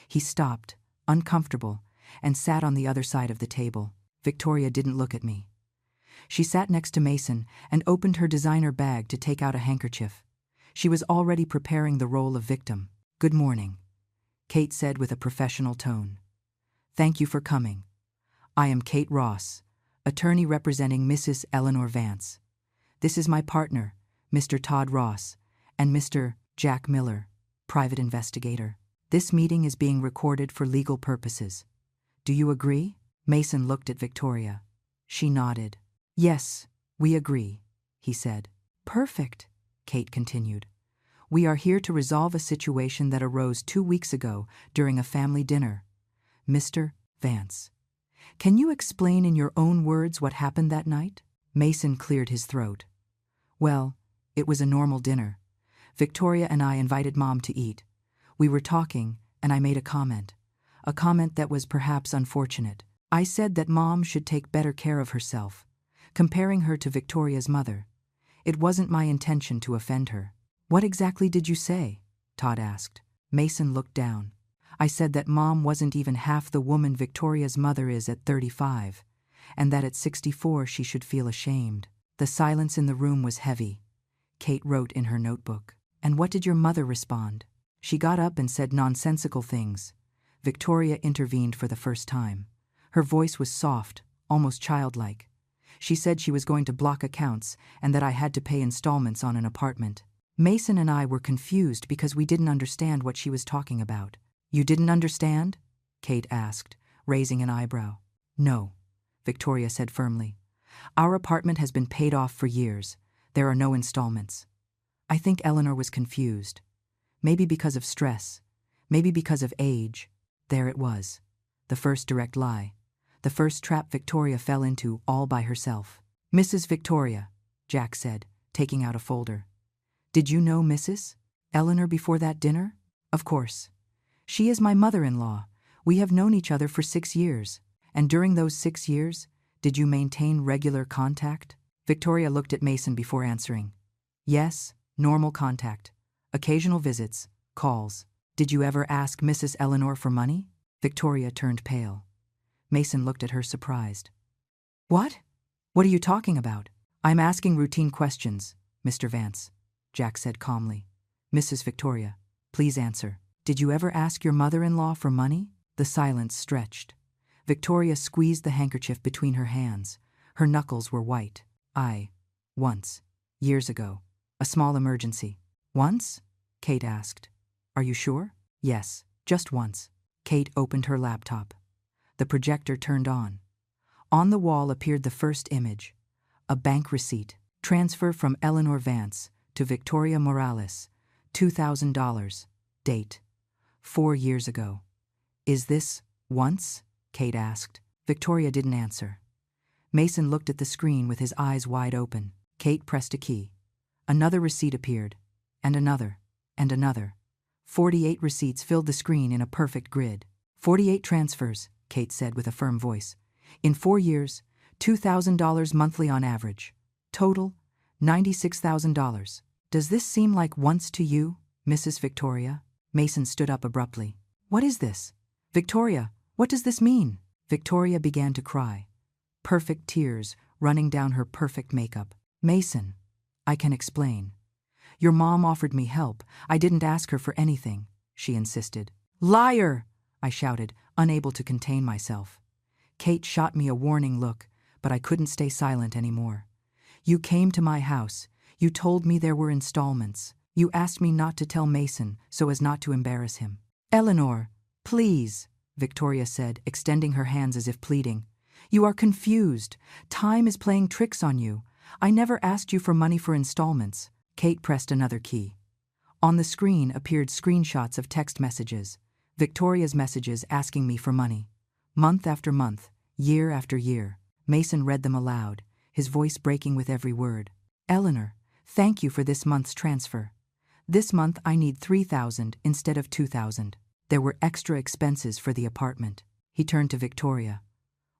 He stopped, uncomfortable, and sat on the other side of the table. Victoria didn't look at me. She sat next to Mason and opened her designer bag to take out a handkerchief. She was already preparing the role of victim. "Good morning," Kate said with a professional tone. "Thank you for coming. I am Kate Ross, attorney representing Mrs. Eleanor Vance. This is my partner, Mr. Todd Ross, and Mr. Jack Miller, private investigator. This meeting is being recorded for legal purposes. Do you agree?" Mason looked at Victoria. She nodded. "Yes, we agree," he said. "Perfect," Kate continued. "We are here to resolve a situation that arose 2 weeks ago during a family dinner. Mr. Vance, can you explain in your own words what happened that night?" Mason cleared his throat. "Well, it was a normal dinner. Victoria and I invited Mom to eat. We were talking, and I made a comment that was perhaps unfortunate. I said that Mom should take better care of herself, comparing her to Victoria's mother. It wasn't my intention to offend her." "What exactly did you say?" Todd asked. Mason looked down. "I said that Mom wasn't even half the woman Victoria's mother is at 35, and that at 64 she should feel ashamed." The silence in the room was heavy. Kate wrote in her notebook. "And what did your mother respond?" "She got up and said nonsensical things." Victoria intervened for the first time. Her voice was soft, almost childlike. "She said she was going to block accounts and that I had to pay installments on an apartment." Mason and I were confused because we didn't understand what she was talking about. "You didn't understand?" Kate asked, raising an eyebrow. "No," Victoria said firmly. "Our apartment has been paid off for years. There are no installments." I think Eleanor was confused. Maybe because of stress. Maybe because of age. There it was. The first direct lie. The first trap Victoria fell into all by herself. "Mrs. Victoria," Jack said, taking out a folder. "Did you know Mrs. Eleanor before that dinner?" "Of course. She is my mother-in-law. We have known each other for 6 years. And during those 6 years, did you maintain regular contact?" Victoria looked at Mason before answering. Yes, normal contact. Occasional visits, calls. Did you ever ask Mrs. Eleanor for money? Victoria turned pale. Mason looked at her surprised. What? What are you talking about? I'm asking routine questions, Mr. Vance, Jack said calmly. Mrs. Victoria, please answer. Did you ever ask your mother-in-law for money? The silence stretched. Victoria squeezed the handkerchief between her hands. Her knuckles were white. Once. Years ago. A small emergency. Once? Kate asked. Are you sure? Yes, just once. Kate opened her laptop. The projector turned on. On the wall appeared the first image. A bank receipt. Transfer from Eleanor Vance to Victoria Morales. $2,000. Date. 4 years ago. Is this once? Kate asked. Victoria didn't answer. Mason looked at the screen with his eyes wide open. Kate pressed a key. Another receipt appeared. And another. And another. 48 receipts filled the screen in a perfect grid. 48 transfers, Kate said with a firm voice. In 4 years, $2,000 monthly on average. Total, $96,000. Does this seem like once to you, Mrs. Victoria? Mason stood up abruptly. What is this? Victoria, what does this mean? Victoria began to cry. Perfect tears running down her perfect makeup. Mason, I can explain. Your mom offered me help. I didn't ask her for anything, she insisted. Liar! I shouted, unable to contain myself. Kate shot me a warning look, but I couldn't stay silent anymore. You came to my house. You told me there were installments. You asked me not to tell Mason so as not to embarrass him. Eleanor, please, Victoria said, extending her hands as if pleading. You are confused. Time is playing tricks on you. I never asked you for money for installments. Kate pressed another key. On the screen appeared screenshots of text messages. Victoria's messages asking me for money. Month after month, year after year. Mason read them aloud, his voice breaking with every word. Eleanor, thank you for this month's transfer. This month I need $3,000 instead of $2,000. There were extra expenses for the apartment. He turned to Victoria.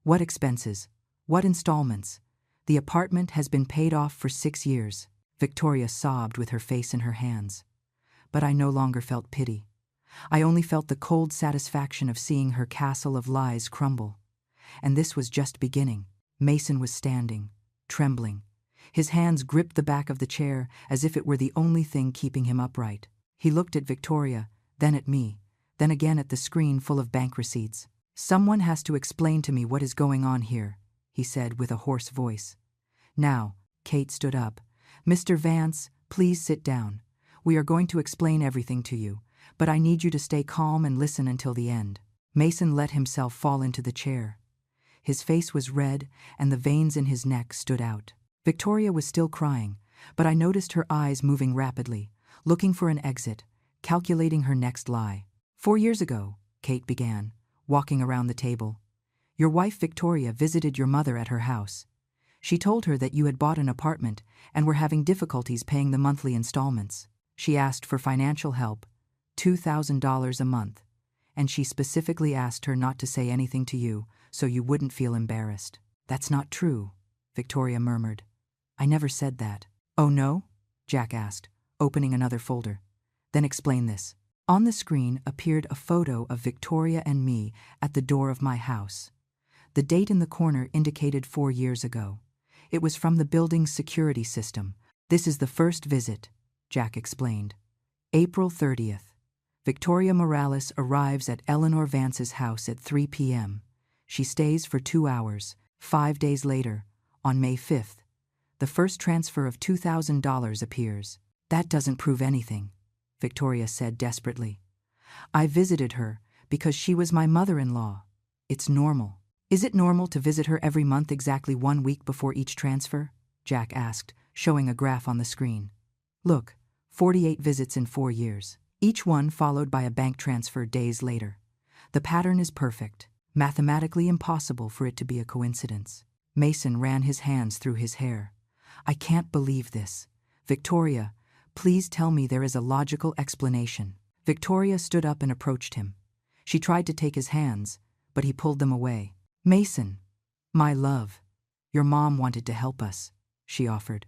What expenses? What installments? The apartment has been paid off for 6 years. Victoria sobbed with her face in her hands. But I no longer felt pity. I only felt the cold satisfaction of seeing her castle of lies crumble. And this was just beginning. Mason was standing, trembling. His hands gripped the back of the chair as if it were the only thing keeping him upright. He looked at Victoria, then at me, then again at the screen full of bank receipts. Someone has to explain to me what is going on here, he said with a hoarse voice. Now, Kate stood up. Mr. Vance, please sit down. We are going to explain everything to you, but I need you to stay calm and listen until the end. Mason let himself fall into the chair. His face was red and the veins in his neck stood out. Victoria was still crying, but I noticed her eyes moving rapidly, looking for an exit, calculating her next lie. 4 years ago, Kate began, walking around the table. Your wife Victoria visited your mother at her house. She told her that you had bought an apartment and were having difficulties paying the monthly installments. She asked for financial help, $2,000 a month, and she specifically asked her not to say anything to you so you wouldn't feel embarrassed. That's not true, Victoria murmured. I never said that. Oh no? Jack asked, opening another folder. Then explain this. On the screen appeared a photo of Victoria and me at the door of my house. The date in the corner indicated 4 years ago. It was from the building's security system. This is the first visit, Jack explained. April 30th. Victoria Morales arrives at Eleanor Vance's house at 3 p.m. She stays for 2 hours. 5 days later, on May 5th, the first transfer of $2,000 appears. That doesn't prove anything, Victoria said desperately. I visited her because she was my mother-in-law. It's normal. Is it normal to visit her every month exactly 1 week before each transfer? Jack asked, showing a graph on the screen. Look, 48 visits in 4 years, each one followed by a bank transfer days later. The pattern is perfect, mathematically impossible for it to be a coincidence. Mason ran his hands through his hair. I can't believe this. Victoria, please tell me there is a logical explanation. Victoria stood up and approached him. She tried to take his hands, but he pulled them away. Mason, my love, your mom wanted to help us, she offered.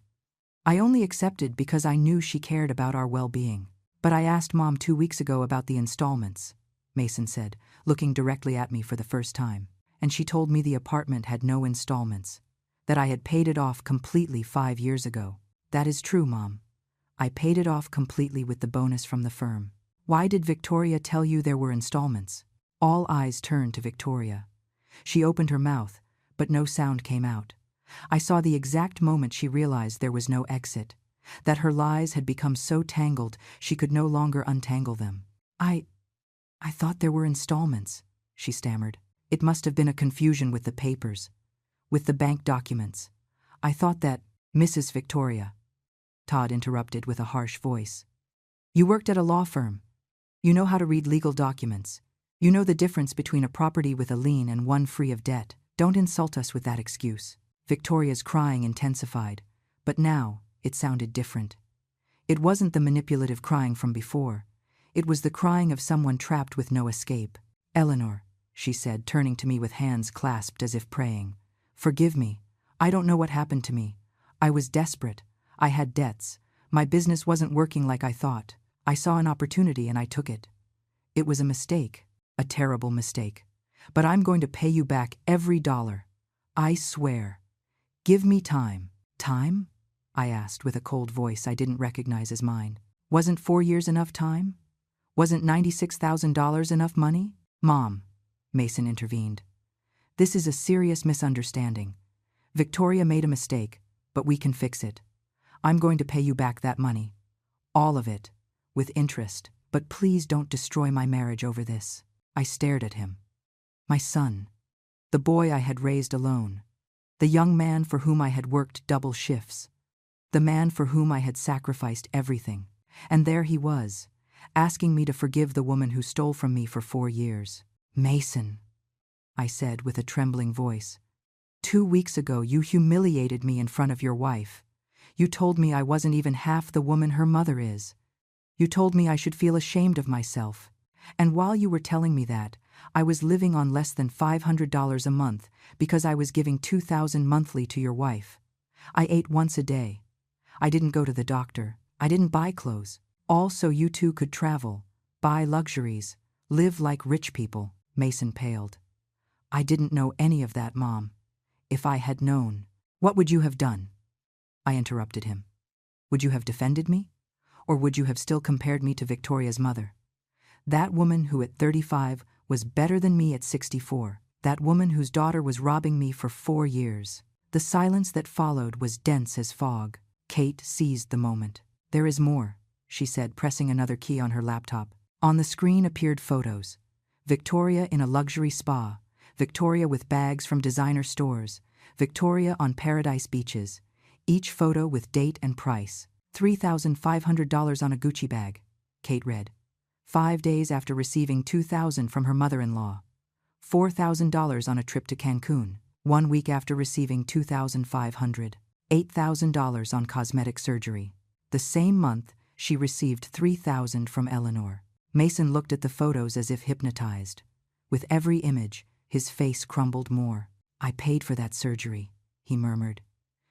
I only accepted because I knew she cared about our well-being. But I asked Mom 2 weeks ago about the installments, Mason said, looking directly at me for the first time. And she told me the apartment had no installments, that I had paid it off completely 5 years ago. That is true, Mom. I paid it off completely with the bonus from the firm. Why did Victoria tell you there were installments? All eyes turned to Victoria. She opened her mouth, but no sound came out. I saw the exact moment she realized there was no exit, that her lies had become so tangled she could no longer untangle them. I thought there were installments, she stammered. It must have been a confusion with the papers, with the bank documents. I thought that, Mrs. Victoria, Todd interrupted with a harsh voice. You worked at a law firm. You know how to read legal documents. You know the difference between a property with a lien and one free of debt. Don't insult us with that excuse. Victoria's crying intensified, but now it sounded different. It wasn't the manipulative crying from before. It was the crying of someone trapped with no escape. Eleanor, she said, turning to me with hands clasped as if praying. Forgive me. I don't know what happened to me. I was desperate. I had debts. My business wasn't working like I thought. I saw an opportunity and I took it. It was a mistake, a terrible mistake. But I'm going to pay you back every dollar. I swear. Give me time. Time? I asked with a cold voice I didn't recognize as mine. Wasn't 4 years enough time? Wasn't $96,000 enough money? Mom, Mason intervened. This is a serious misunderstanding. Victoria made a mistake, but we can fix it. I'm going to pay you back that money. All of it, with interest, but please don't destroy my marriage over this. I stared at him. My son, the boy I had raised alone, the young man for whom I had worked double shifts, the man for whom I had sacrificed everything. And there he was, asking me to forgive the woman who stole from me for 4 years. Mason, I said with a trembling voice. 2 weeks ago you humiliated me in front of your wife. You told me I wasn't even half the woman her mother is. You told me I should feel ashamed of myself. And while you were telling me that, I was living on less than $500 a month because I was giving $2,000 monthly to your wife. I ate once a day. I didn't go to the doctor. I didn't buy clothes. All so you two could travel, buy luxuries, live like rich people. Mason paled. I didn't know any of that, Mom. If I had known, what would you have done? I interrupted him. Would you have defended me? Or would you have still compared me to Victoria's mother? That woman who at 35 was better than me at 64. That woman whose daughter was robbing me for 4 years. The silence that followed was dense as fog. Kate seized the moment. There is more, she said, pressing another key on her laptop. On the screen appeared photos. Victoria in a luxury spa. Victoria with bags from designer stores. Victoria on paradise beaches. Each photo with date and price. $3,500 on a Gucci bag, Kate read. 5 days after receiving $2,000 from her mother-in-law. $4,000 on a trip to Cancun. 1 week after receiving $2,500. $8,000 on cosmetic surgery. The same month, she received $3,000 from Eleanor. Mason looked at the photos as if hypnotized. With every image, his face crumbled more. I paid for that surgery, he murmured.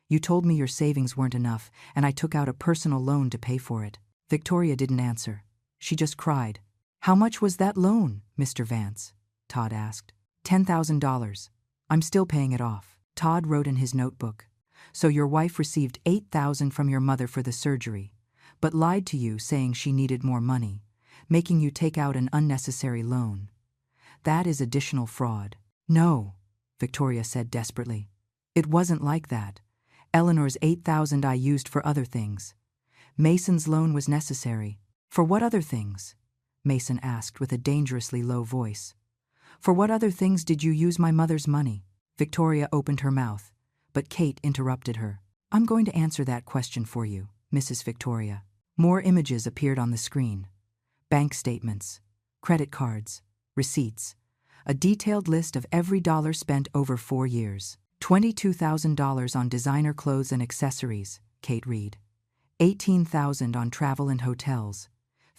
You told me your savings weren't enough, and I took out a personal loan to pay for it. Victoria didn't answer. She just cried. How much was that loan, Mr. Vance? Todd asked. $10,000. I'm still paying it off. Todd wrote in his notebook. So your wife received $8,000 from your mother for the surgery, but lied to you saying she needed more money, making you take out an unnecessary loan. That is additional fraud. No, Victoria said desperately. It wasn't like that. Eleanor's $8,000 I used for other things. Mason's loan was necessary. For what other things? Mason asked with a dangerously low voice. For what other things did you use my mother's money? Victoria opened her mouth, but Kate interrupted her. I'm going to answer that question for you, Mrs. Victoria. More images appeared on the screen. Bank statements, credit cards, receipts, a detailed list of every dollar spent over 4 years. $22,000 on designer clothes and accessories, Kate read. $18,000 on travel and hotels.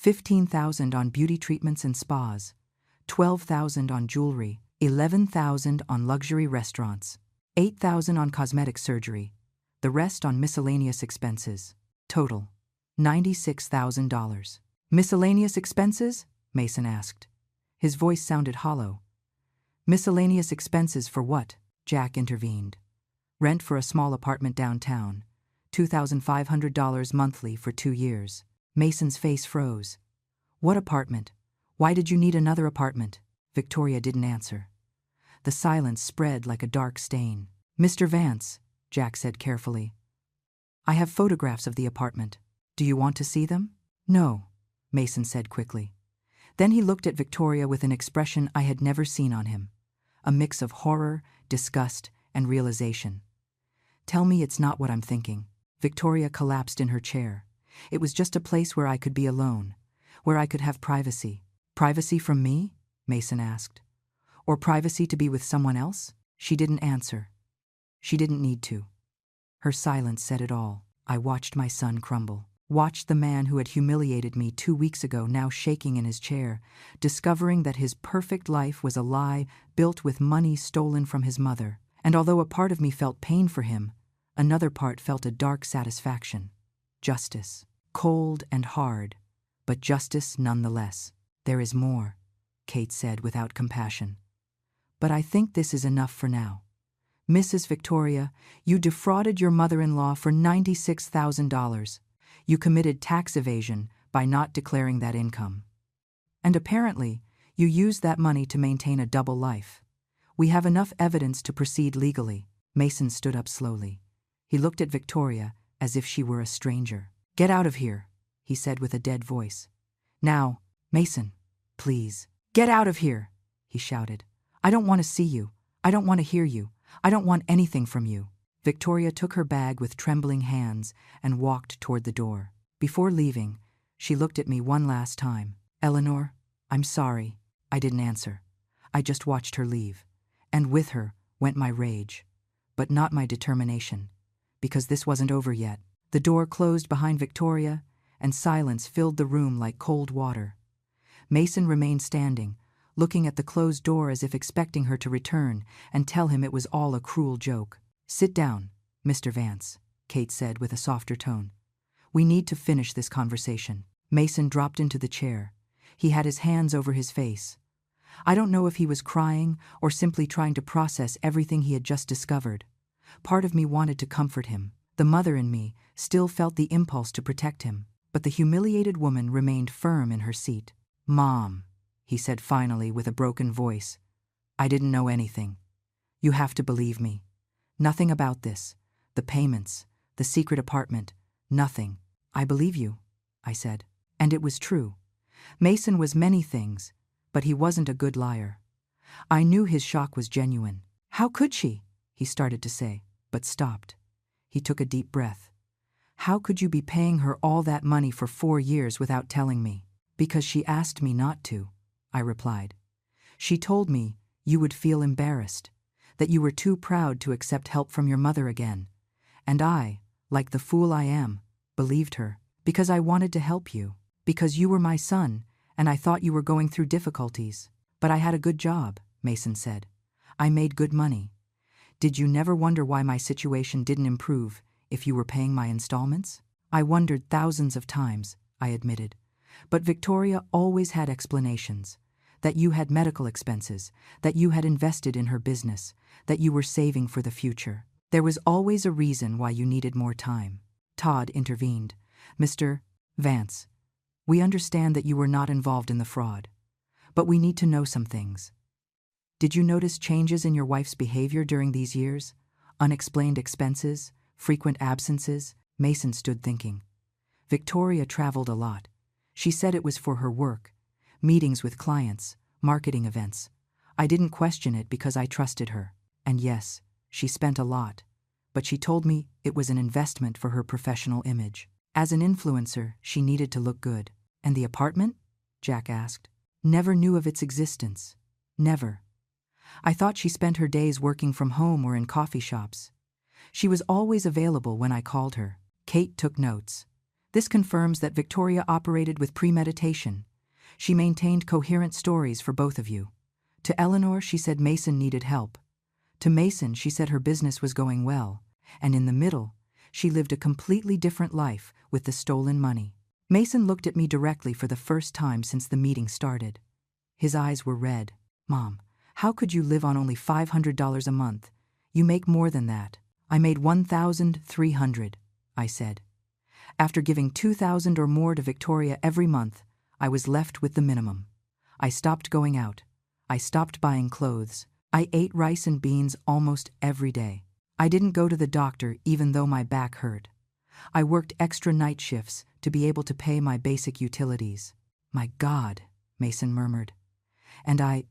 $15,000 on beauty treatments and spas. $12,000 on jewelry. $11,000 on luxury restaurants. $8,000 on cosmetic surgery. the rest on miscellaneous expenses. Total, $96,000. Miscellaneous expenses? Mason asked. His voice sounded hollow. Miscellaneous expenses for what? Jack intervened. Rent for a small apartment downtown, $2,500 monthly for 2 years. Mason's face froze. What apartment? Why did you need another apartment? Victoria didn't answer. The silence spread like a dark stain. Mr. Vance, Jack said carefully. I have photographs of the apartment. Do you want to see them? No, Mason said quickly. Then he looked at Victoria with an expression I had never seen on him. A mix of horror, disgust, and realization. Tell me it's not what I'm thinking. Victoria collapsed in her chair. It was just a place where I could be alone, where I could have privacy. Privacy from me? Mason asked. Or privacy to be with someone else? She didn't answer. She didn't need to. Her silence said it all. I watched my son crumble. Watched the man who had humiliated me 2 weeks ago now shaking in his chair, discovering that his perfect life was a lie built with money stolen from his mother. And although a part of me felt pain for him, another part felt a dark satisfaction. Justice. Cold and hard, but justice nonetheless. There is more, Kate said without compassion. But I think this is enough for now. Mrs. Victoria, you defrauded your mother-in-law for $96,000. You committed tax evasion by not declaring that income. And apparently, you used that money to maintain a double life. We have enough evidence to proceed legally. Mason stood up slowly. He looked at Victoria as if she were a stranger. Get out of here, he said with a dead voice. Now, Mason, please. Get out of here, he shouted. I don't want to see you. I don't want to hear you. I don't want anything from you. Victoria took her bag with trembling hands and walked toward the door. Before leaving, she looked at me one last time. Eleanor, I'm sorry. I didn't answer. I just watched her leave. And with her went my rage. But not my determination. Because this wasn't over yet. The door closed behind Victoria, and silence filled the room like cold water. Mason remained standing, looking at the closed door as if expecting her to return and tell him it was all a cruel joke. Sit down, Mr. Vance, Kate said with a softer tone. We need to finish this conversation. Mason dropped into the chair. He had his hands over his face. I don't know if he was crying or simply trying to process everything he had just discovered. Part of me wanted to comfort him. The mother in me still felt the impulse to protect him, but the humiliated woman remained firm in her seat. Mom, he said finally with a broken voice. I didn't know anything. You have to believe me. Nothing about this. The payments, the secret apartment, nothing. I believe you, I said. And it was true. Mason was many things, but he wasn't a good liar. I knew his shock was genuine. How could she? He started to say, but stopped. He took a deep breath. How could you be paying her all that money for 4 years without telling me? Because she asked me not to, I replied. She told me you would feel embarrassed, that you were too proud to accept help from your mother again. And I, like the fool I am, believed her, because I wanted to help you, because you were my son, and I thought you were going through difficulties. But I had a good job, Mason said. I made good money. Did you never wonder why my situation didn't improve if you were paying my installments? I wondered thousands of times, I admitted. But Victoria always had explanations. That you had medical expenses, that you had invested in her business, that you were saving for the future. There was always a reason why you needed more time. Todd intervened. Mr. Vance, we understand that you were not involved in the fraud, but we need to know some things. Did you notice changes in your wife's behavior during these years? Unexplained expenses, frequent absences? Mason stood thinking. Victoria traveled a lot. She said it was for her work. Meetings with clients, marketing events. I didn't question it because I trusted her. And yes, she spent a lot. But she told me it was an investment for her professional image. As an influencer, she needed to look good. And the apartment? Jack asked. Never knew of its existence. Never. I thought she spent her days working from home or in coffee shops. She was always available when I called her. Kate took notes. This confirms that Victoria operated with premeditation. She maintained coherent stories for both of you. To Eleanor, she said Mason needed help. To Mason, she said her business was going well. And in the middle, She lived a completely different life with the stolen money. Mason looked at me directly for the first time since the meeting started. His eyes were red. Mom, how could you live on only $500 a month? You make more than that. I made $1,300, I said. After giving $2,000 or more to Victoria every month, I was left with the minimum. I stopped going out. I stopped buying clothes. I ate rice and beans almost every day. I didn't go to the doctor even though my back hurt. I worked extra night shifts to be able to pay my basic utilities. My God, Mason murmured. And I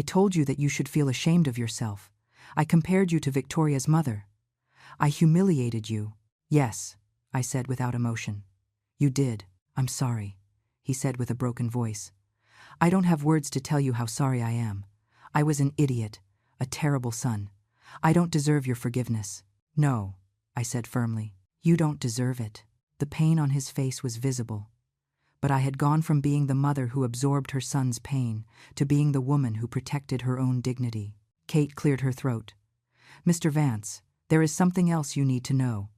told you that you should feel ashamed of yourself. I compared you to Victoria's mother. I humiliated you. Yes, I said without emotion. You did. I'm sorry, he said with a broken voice. I don't have words to tell you how sorry I am. I was an idiot, a terrible son. I don't deserve your forgiveness. No, I said firmly. You don't deserve it. The pain on his face was visible. But I had gone from being the mother who absorbed her son's pain to being the woman who protected her own dignity. Kate cleared her throat. Mr. Vance, there is something else you need to know.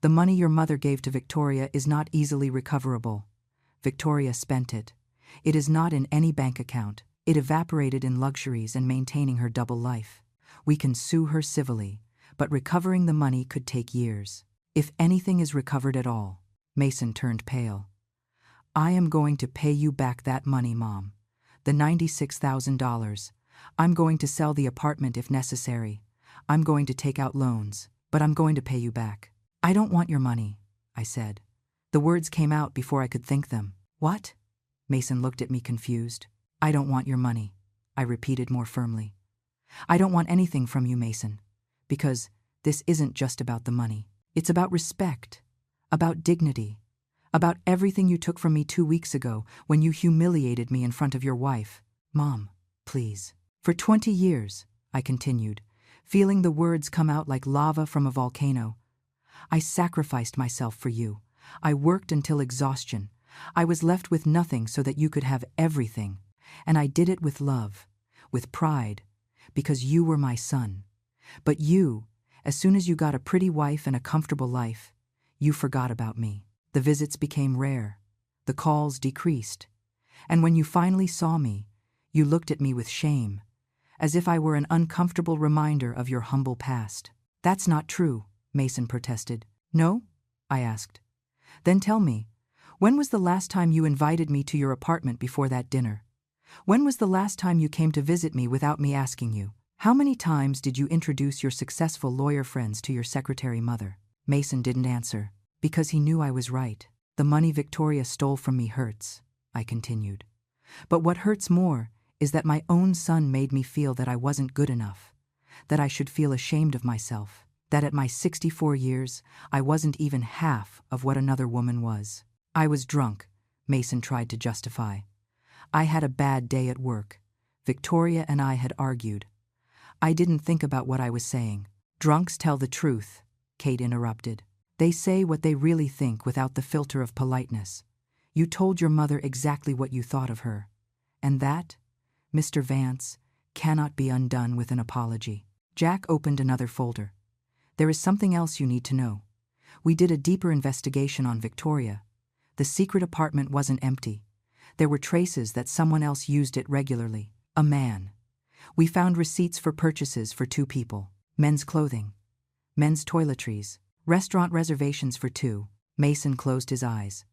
The money your mother gave to Victoria is not easily recoverable. Victoria spent it. It is not in any bank account. It evaporated in luxuries and maintaining her double life. We can sue her civilly, but recovering the money could take years. If anything is recovered at all. Mason turned pale. I am going to pay you back that money, Mom. The $96,000. I'm going to sell the apartment if necessary. I'm going to take out loans, but I'm going to pay you back. I don't want your money, I said. The words came out before I could think them. What? Mason looked at me confused. I don't want your money, I repeated more firmly. I don't want anything from you, Mason, because this isn't just about the money. It's about respect, about dignity, about everything you took from me 2 weeks ago when you humiliated me in front of your wife. Mom, please. For 20 years, I continued, feeling the words come out like lava from a volcano. I sacrificed myself for you. I worked until exhaustion. I was left with nothing so that you could have everything. And I did it with love, with pride, because you were my son. But you, as soon as you got a pretty wife and a comfortable life, you forgot about me. The visits became rare. The calls decreased. And when you finally saw me, you looked at me with shame, as if I were an uncomfortable reminder of your humble past. That's not true, Mason protested. No? I asked. Then tell me, when was the last time you invited me to your apartment before that dinner? When was the last time you came to visit me without me asking you? How many times did you introduce your successful lawyer friends to your secretary mother? Mason didn't answer, because he knew I was right. The money Victoria stole from me hurts, I continued. But what hurts more is that my own son made me feel that I wasn't good enough, that I should feel ashamed of myself, that at my 64 years, I wasn't even half of what another woman was. I was drunk, Mason tried to justify. I had a bad day at work. Victoria and I had argued. I didn't think about what I was saying. Drunks tell the truth, Kate interrupted. They say what they really think without the filter of politeness. You told your mother exactly what you thought of her. And that, Mr. Vance, cannot be undone with an apology. Jack opened another folder. There is something else you need to know. We did a deeper investigation on Victoria. The secret apartment wasn't empty. There were traces that someone else used it regularly. A man. We found receipts for purchases for 2 people. Men's clothing. Men's toiletries. Restaurant reservations for 2. Mason closed his eyes.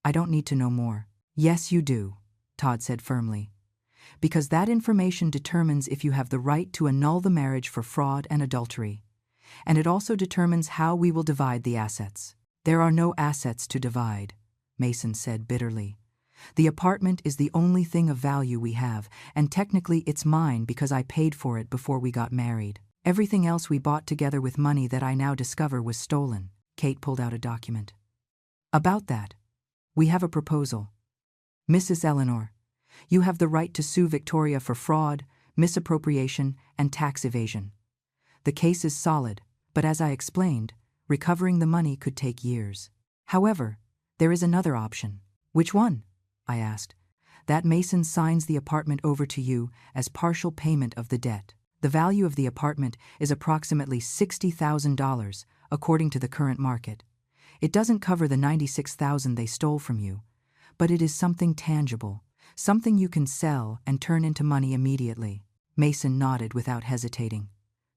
I don't need to know more. Yes, you do, Todd said firmly. Because that information determines if you have the right to annul the marriage for fraud and adultery. And it also determines how we will divide the assets. There are no assets to divide, Mason said bitterly. The apartment is the only thing of value we have, and technically it's mine because I paid for it before we got married. Everything else we bought together with money that I now discover was stolen. Kate pulled out a document. About that, we have a proposal. Mrs. Eleanor, you have the right to sue Victoria for fraud, misappropriation, and tax evasion. The case is solid, but as I explained, recovering the money could take years. However, there is another option. Which one? I asked. That Mason signs the apartment over to you as partial payment of the debt. The value of the apartment is approximately $60,000, according to the current market. It doesn't cover the $96,000 they stole from you, but it is something tangible, something you can sell and turn into money immediately. Mason nodded without hesitating.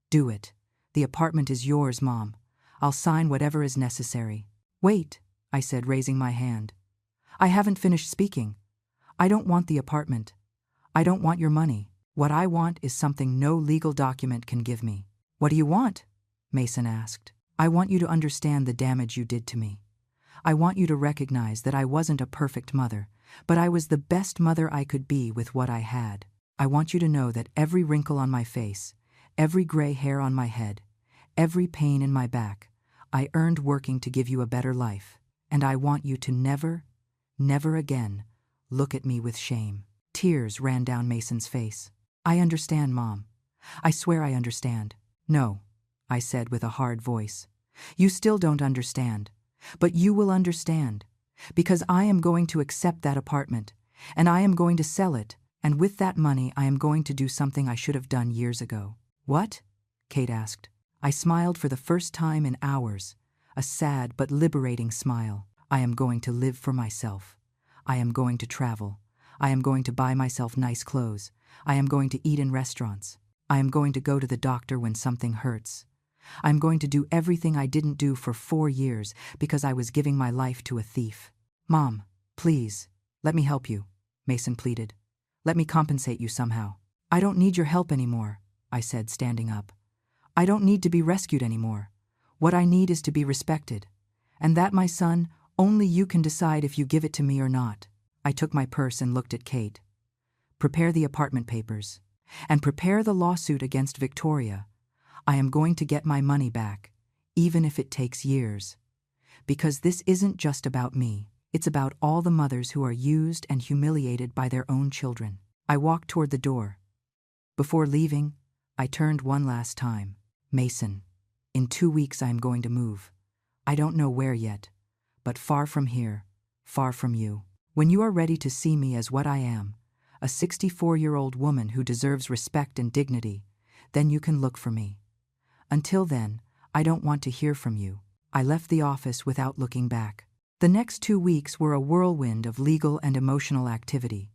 Do it. The apartment is yours, Mom. I'll sign whatever is necessary. Wait, I said, raising my hand. I haven't finished speaking. I don't want the apartment. I don't want your money. What I want is something no legal document can give me. What do you want? Mason asked. I want you to understand the damage you did to me. I want you to recognize that I wasn't a perfect mother, but I was the best mother I could be with what I had. I want you to know that every wrinkle on my face, every gray hair on my head, every pain in my back, I earned working to give you a better life. And I want you to never, never again look at me with shame. Tears ran down Mason's face. I understand, Mom. I swear I understand. No, I said with a hard voice. You still don't understand. But you will understand. Because I am going to accept that apartment, and I am going to sell it, and with that money I am going to do something I should have done years ago. What? Kate asked. I smiled for the first time in hours, a sad but liberating smile. I am going to live for myself. I am going to travel. I am going to buy myself nice clothes. I am going to eat in restaurants. I am going to go to the doctor when something hurts. I am going to do everything I didn't do for 4 years because I was giving my life to a thief. Mom, please, let me help you, Mason pleaded. Let me compensate you somehow. I don't need your help anymore, I said, standing up. I don't need to be rescued anymore. What I need is to be respected. And that, my son, only you can decide if you give it to me or not. I took my purse and looked at Kate. Prepare the apartment papers. And prepare the lawsuit against Victoria. I am going to get my money back, even if it takes years. Because this isn't just about me. It's about all the mothers who are used and humiliated by their own children. I walked toward the door. Before leaving, I turned one last time. Mason, in 2 weeks I am going to move. I don't know where yet, but far from here, far from you. When you are ready to see me as what I am, a 64-year-old woman who deserves respect and dignity, then you can look for me. Until then, I don't want to hear from you. I left the office without looking back. The next 2 weeks were a whirlwind of legal and emotional activity.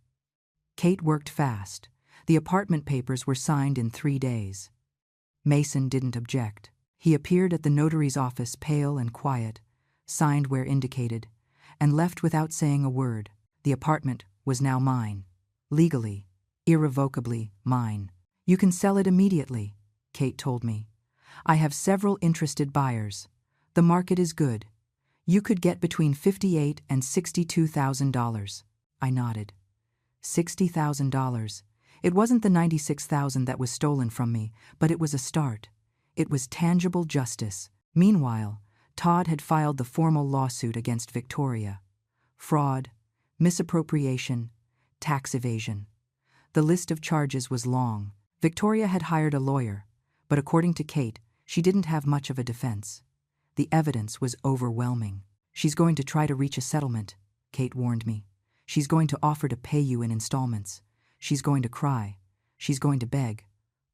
Kate worked fast. The apartment papers were signed in 3 days. Mason didn't object. He appeared at the notary's office pale and quiet, signed where indicated, and left without saying a word. The apartment was now mine. Legally, irrevocably mine. You can sell it immediately, Kate told me. I have several interested buyers. The market is good. You could get between $58,000 and $62,000. I nodded. $60,000. It wasn't the $96,000 that was stolen from me, but it was a start. It was tangible justice. Meanwhile, Todd had filed the formal lawsuit against Victoria. Fraud, misappropriation, tax evasion. The list of charges was long. Victoria had hired a lawyer, but according to Kate, she didn't have much of a defense. The evidence was overwhelming. She's going to try to reach a settlement, Kate warned me. She's going to offer to pay you in installments. She's going to cry. She's going to beg.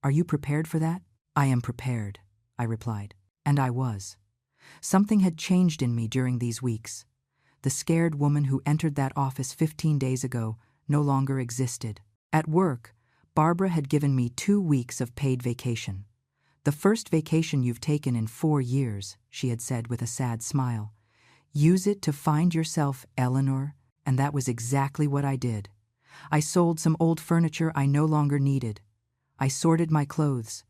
Are you prepared for that? I am prepared, I replied. And I was. Something had changed in me during these weeks. The scared woman who entered that office 15 days ago no longer existed. At work, Barbara had given me 2 weeks of paid vacation. The first vacation you've taken in 4 years, she had said with a sad smile. Use it to find yourself, Eleanor, and that was exactly what I did. I sold some old furniture I no longer needed. I sorted my clothes.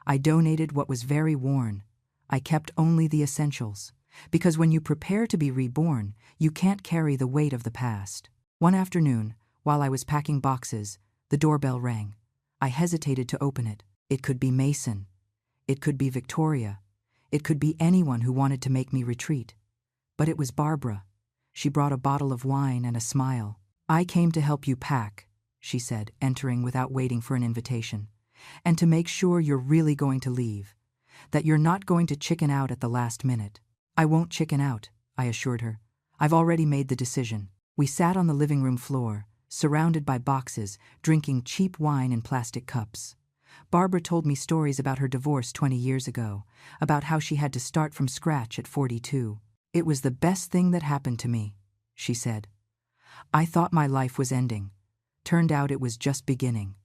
I donated what was very worn. I kept only the essentials. Because when you prepare to be reborn, you can't carry the weight of the past. One afternoon, while I was packing boxes, the doorbell rang. I hesitated to open it. It could be Mason. It could be Victoria. It could be anyone who wanted to make me retreat. But it was Barbara. She brought a bottle of wine and a smile. I came to help you pack, she said, entering without waiting for an invitation. And to make sure you're really going to leave. That you're not going to chicken out at the last minute. I won't chicken out, I assured her. I've already made the decision. We sat on the living room floor, surrounded by boxes, drinking cheap wine in plastic cups. Barbara told me stories about her divorce 20 years ago, about how she had to start from scratch at 42. "It was the best thing that happened to me," she said. "I thought my life was ending. Turned out it was just beginning.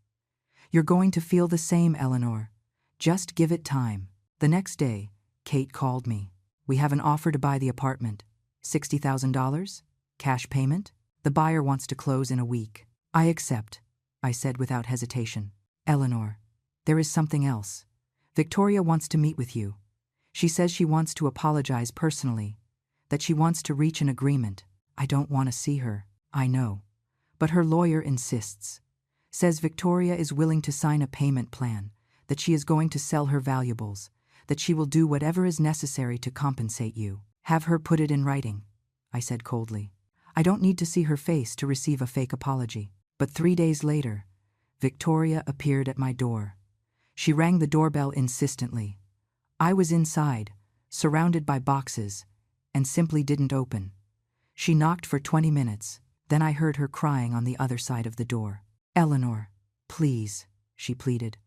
You're going to feel the same, Eleanor. Just give it time." The next day, Kate called me. "We have an offer to buy the apartment. $60,000? Cash payment? The buyer wants to close in a week." "I accept," I said without hesitation. "Eleanor, there is something else. Victoria wants to meet with you. She says she wants to apologize personally, that she wants to reach an agreement." "I don't want to see her." "I know. But her lawyer insists. Says Victoria is willing to sign a payment plan, that she is going to sell her valuables, that she will do whatever is necessary to compensate you." "Have her put it in writing," I said coldly. "I don't need to see her face to receive a fake apology." But 3 days later, Victoria appeared at my door. She rang the doorbell insistently. I was inside, surrounded by boxes, and simply didn't open. She knocked for 20 minutes, then I heard her crying on the other side of the door. "Eleanor, please," she pleaded.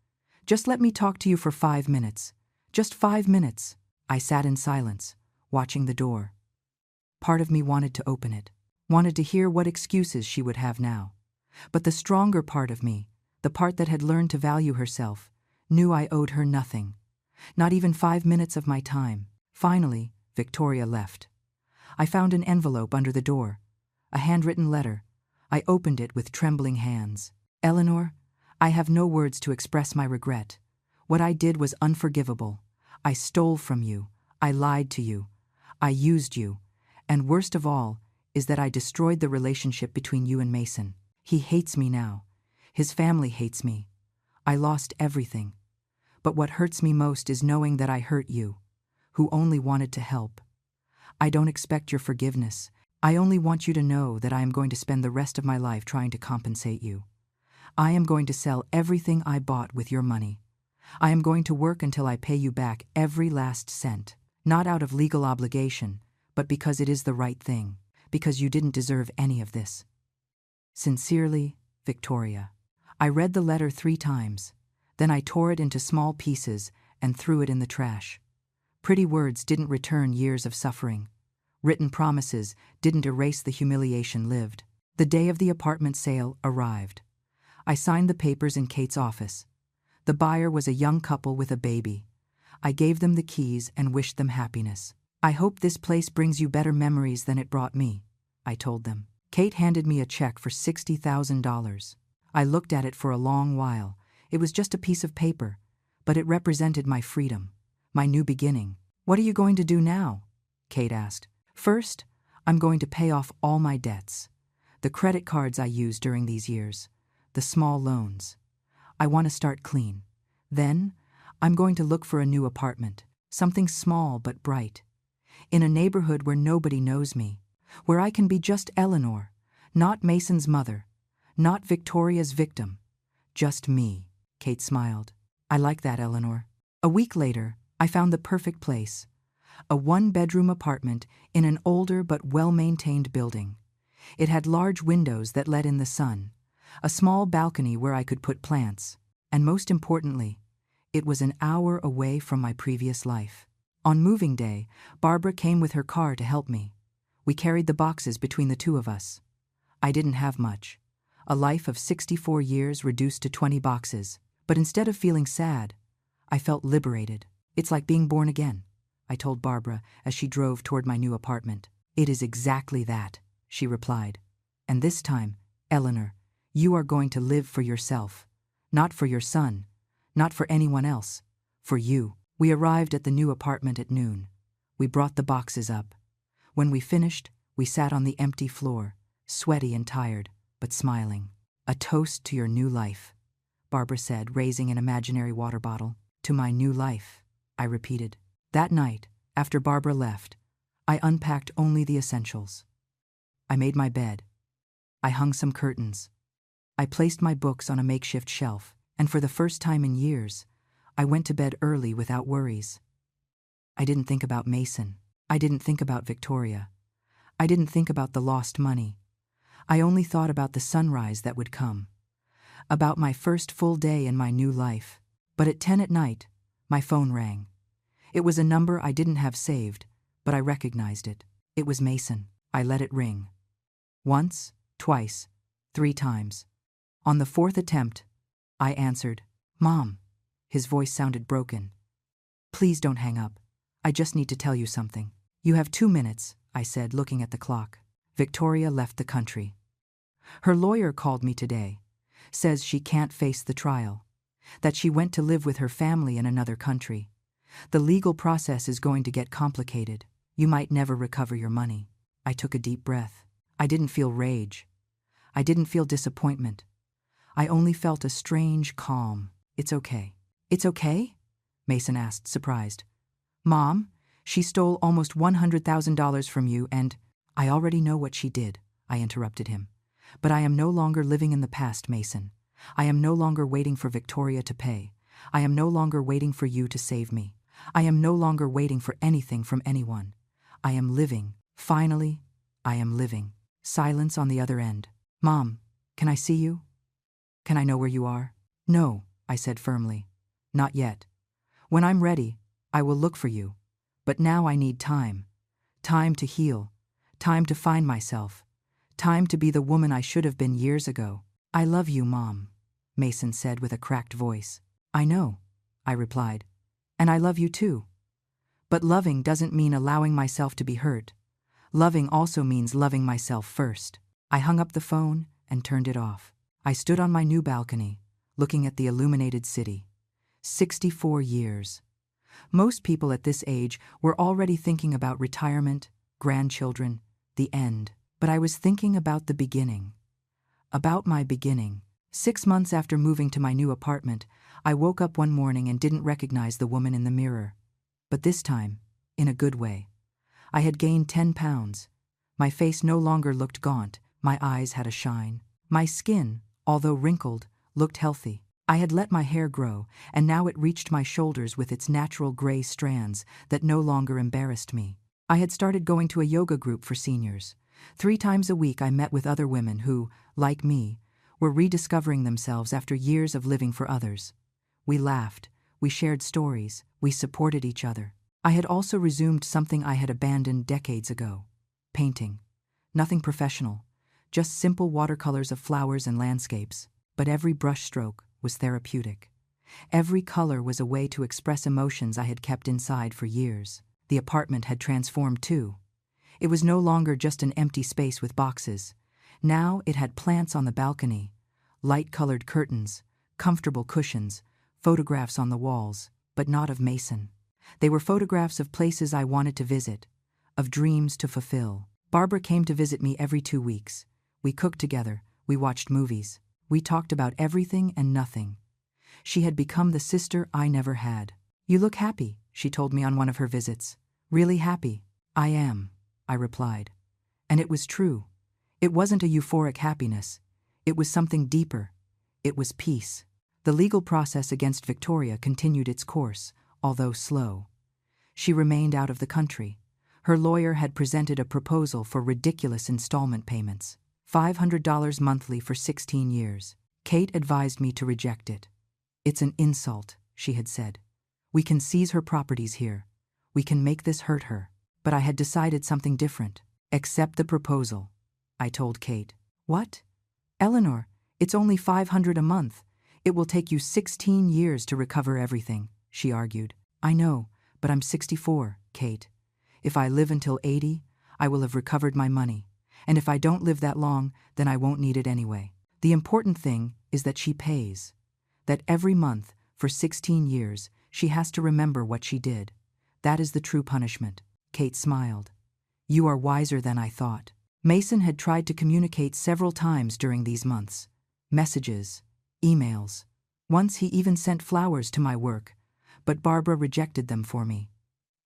"Just let me talk to you for 5 minutes. Just 5 minutes." I sat in silence, watching the door. Part of me wanted to open it, wanted to hear what excuses she would have now. But the stronger part of me, the part that had learned to value herself, knew I owed her nothing. Not even 5 minutes of my time. Finally, Victoria left. I found an envelope under the door, a handwritten letter. I opened it with trembling hands. "Eleanor, I have no words to express my regret. What I did was unforgivable. I stole from you. I lied to you. I used you. And worst of all is that I destroyed the relationship between you and Mason. He hates me now. His family hates me. I lost everything. But what hurts me most is knowing that I hurt you, who only wanted to help. I don't expect your forgiveness. I only want you to know that I am going to spend the rest of my life trying to compensate you. I am going to sell everything I bought with your money. I am going to work until I pay you back every last cent, not out of legal obligation, but because it is the right thing, because you didn't deserve any of this. Sincerely, Victoria." I read the letter 3 times. Then I tore it into small pieces and threw it in the trash. Pretty words didn't return years of suffering. Written promises didn't erase the humiliation lived. The day of the apartment sale arrived. I signed the papers in Kate's office. The buyer was a young couple with a baby. I gave them the keys and wished them happiness. "I hope this place brings you better memories than it brought me," I told them. Kate handed me a check for $60,000. I looked at it for a long while. It was just a piece of paper, but it represented my freedom, my new beginning. "What are you going to do now?" Kate asked. "First, I'm going to pay off all my debts. The credit cards I used during these years, the small loans. I want to start clean. Then, I'm going to look for a new apartment, something small but bright, in a neighborhood where nobody knows me, where I can be just Eleanor, not Mason's mother, not Victoria's victim, just me." Kate smiled. "I like that, Eleanor." A week later, I found the perfect place, a 1-bedroom apartment in an older but well-maintained building. It had large windows that let in the sun, a small balcony where I could put plants, and most importantly, it was an hour away from my previous life. On moving day, Barbara came with her car to help me. We carried the boxes between the two of us. I didn't have much, a life of 64 years reduced to 20 boxes, but instead of feeling sad, I felt liberated. "It's like being born again," I told Barbara as she drove toward my new apartment. "It is exactly that," she replied. "And this time, Eleanor, you are going to live for yourself, not for your son, not for anyone else, for you." We arrived at the new apartment at noon. We brought the boxes up. When we finished, we sat on the empty floor, sweaty and tired, but smiling. "A toast to your new life," Barbara said, raising an imaginary water bottle. "To my new life," I repeated. That night, after Barbara left, I unpacked only the essentials. I made my bed. I hung some curtains. I placed my books on a makeshift shelf, and for the first time in years, I went to bed early without worries. I didn't think about Mason. I didn't think about Victoria. I didn't think about the lost money. I only thought about the sunrise that would come, about my first full day in my new life. But at 10 at night, my phone rang. It was a number I didn't have saved, but I recognized it. It was Mason. I let it ring. Once, twice, 3 times. On the 4th attempt, I answered. "Mom." His voice sounded broken. "Please don't hang up. I just need to tell you something." "You have 2 minutes," I said, looking at the clock. Victoria left the country. Her lawyer called me today. Says she can't face the trial. That she went to live with her family in another country. The legal process is going to get complicated. You might never recover your money. I took a deep breath. I didn't feel rage. I didn't feel disappointment. I only felt a strange calm. "It's okay." "It's okay?" Mason asked, surprised. "Mom, she stole almost $100,000 from you and—" "I already know what she did," I interrupted him. "But I am no longer living in the past, Mason. I am no longer waiting for Victoria to pay. I am no longer waiting for you to save me. I am no longer waiting for anything from anyone. I am living. Finally, I am living." Silence on the other end. "Mom, can I see you? Can I know where you are?" "No," I said firmly. "Not yet. When I'm ready, I will look for you. But now I need time. Time to heal. Time to find myself. Time to be the woman I should have been years ago." "I love you, Mom," Mason said with a cracked voice. "I know," I replied. "And I love you too. But loving doesn't mean allowing myself to be hurt. Loving also means loving myself first." I hung up the phone and turned it off. I stood on my new balcony, looking at the illuminated city. 64 years. Most people at this age were already thinking about retirement, grandchildren, the end. But I was thinking about the beginning. About my beginning. 6 months after moving to my new apartment, I woke up one morning and didn't recognize the woman in the mirror. But this time, in a good way. I had gained 10 pounds. My face no longer looked gaunt. My eyes had a shine. My skin, although wrinkled, looked healthy. I had let my hair grow, and now it reached my shoulders with its natural gray strands that no longer embarrassed me. I had started going to a yoga group for seniors. 3 times a week I met with other women who, like me, were rediscovering themselves after years of living for others. We laughed, we shared stories, we supported each other. I had also resumed something I had abandoned decades ago. Painting. Nothing professional, just simple watercolors of flowers and landscapes. But every brushstroke was therapeutic. Every color was a way to express emotions I had kept inside for years. The apartment had transformed too. It was no longer just an empty space with boxes. Now it had plants on the balcony, light-colored curtains, comfortable cushions, photographs on the walls, but not of Mason. They were photographs of places I wanted to visit, of dreams to fulfill. Barbara came to visit me every 2 weeks. We cooked together, we watched movies. We talked about everything and nothing. She had become the sister I never had. "You look happy," she told me on one of her visits. "Really happy." "I am," I replied. And it was true. It wasn't a euphoric happiness. It was something deeper. It was peace. The legal process against Victoria continued its course, although slow. She remained out of the country. Her lawyer had presented a proposal for ridiculous installment payments. $500 monthly for 16 years. Kate advised me to reject it. "It's an insult," she had said. "We can seize her properties here. We can make this hurt her." But I had decided something different. "Accept the proposal," I told Kate. "What?" "Eleanor, it's only $500 a month. It will take you 16 years to recover everything," she argued. "I know, but I'm 64, Kate. If I live until 80, I will have recovered my money. And if I don't live that long, then I won't need it anyway. The important thing is that she pays. That every month, for 16 years, she has to remember what she did. That is the true punishment." Kate smiled. "You are wiser than I thought." Mason had tried to communicate several times during these months. Messages, emails. Once he even sent flowers to my work, but Barbara rejected them for me.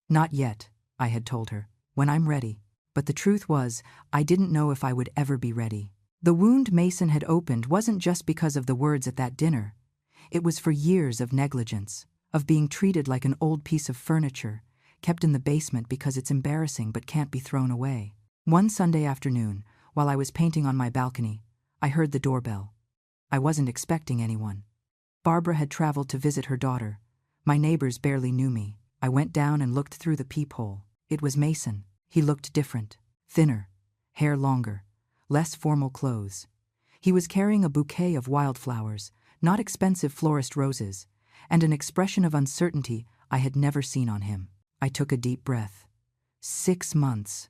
"Not yet," I had told her. "When I'm ready." But the truth was, I didn't know if I would ever be ready. The wound Mason had opened wasn't just because of the words at that dinner. It was for years of negligence, of being treated like an old piece of furniture, kept in the basement because it's embarrassing but can't be thrown away. One Sunday afternoon, while I was painting on my balcony, I heard the doorbell. I wasn't expecting anyone. Barbara had traveled to visit her daughter. My neighbors barely knew me. I went down and looked through the peephole. It was Mason. He looked different, thinner, hair longer, less formal clothes. He was carrying a bouquet of wildflowers, not expensive florist roses, and an expression of uncertainty I had never seen on him. I took a deep breath. 6 months.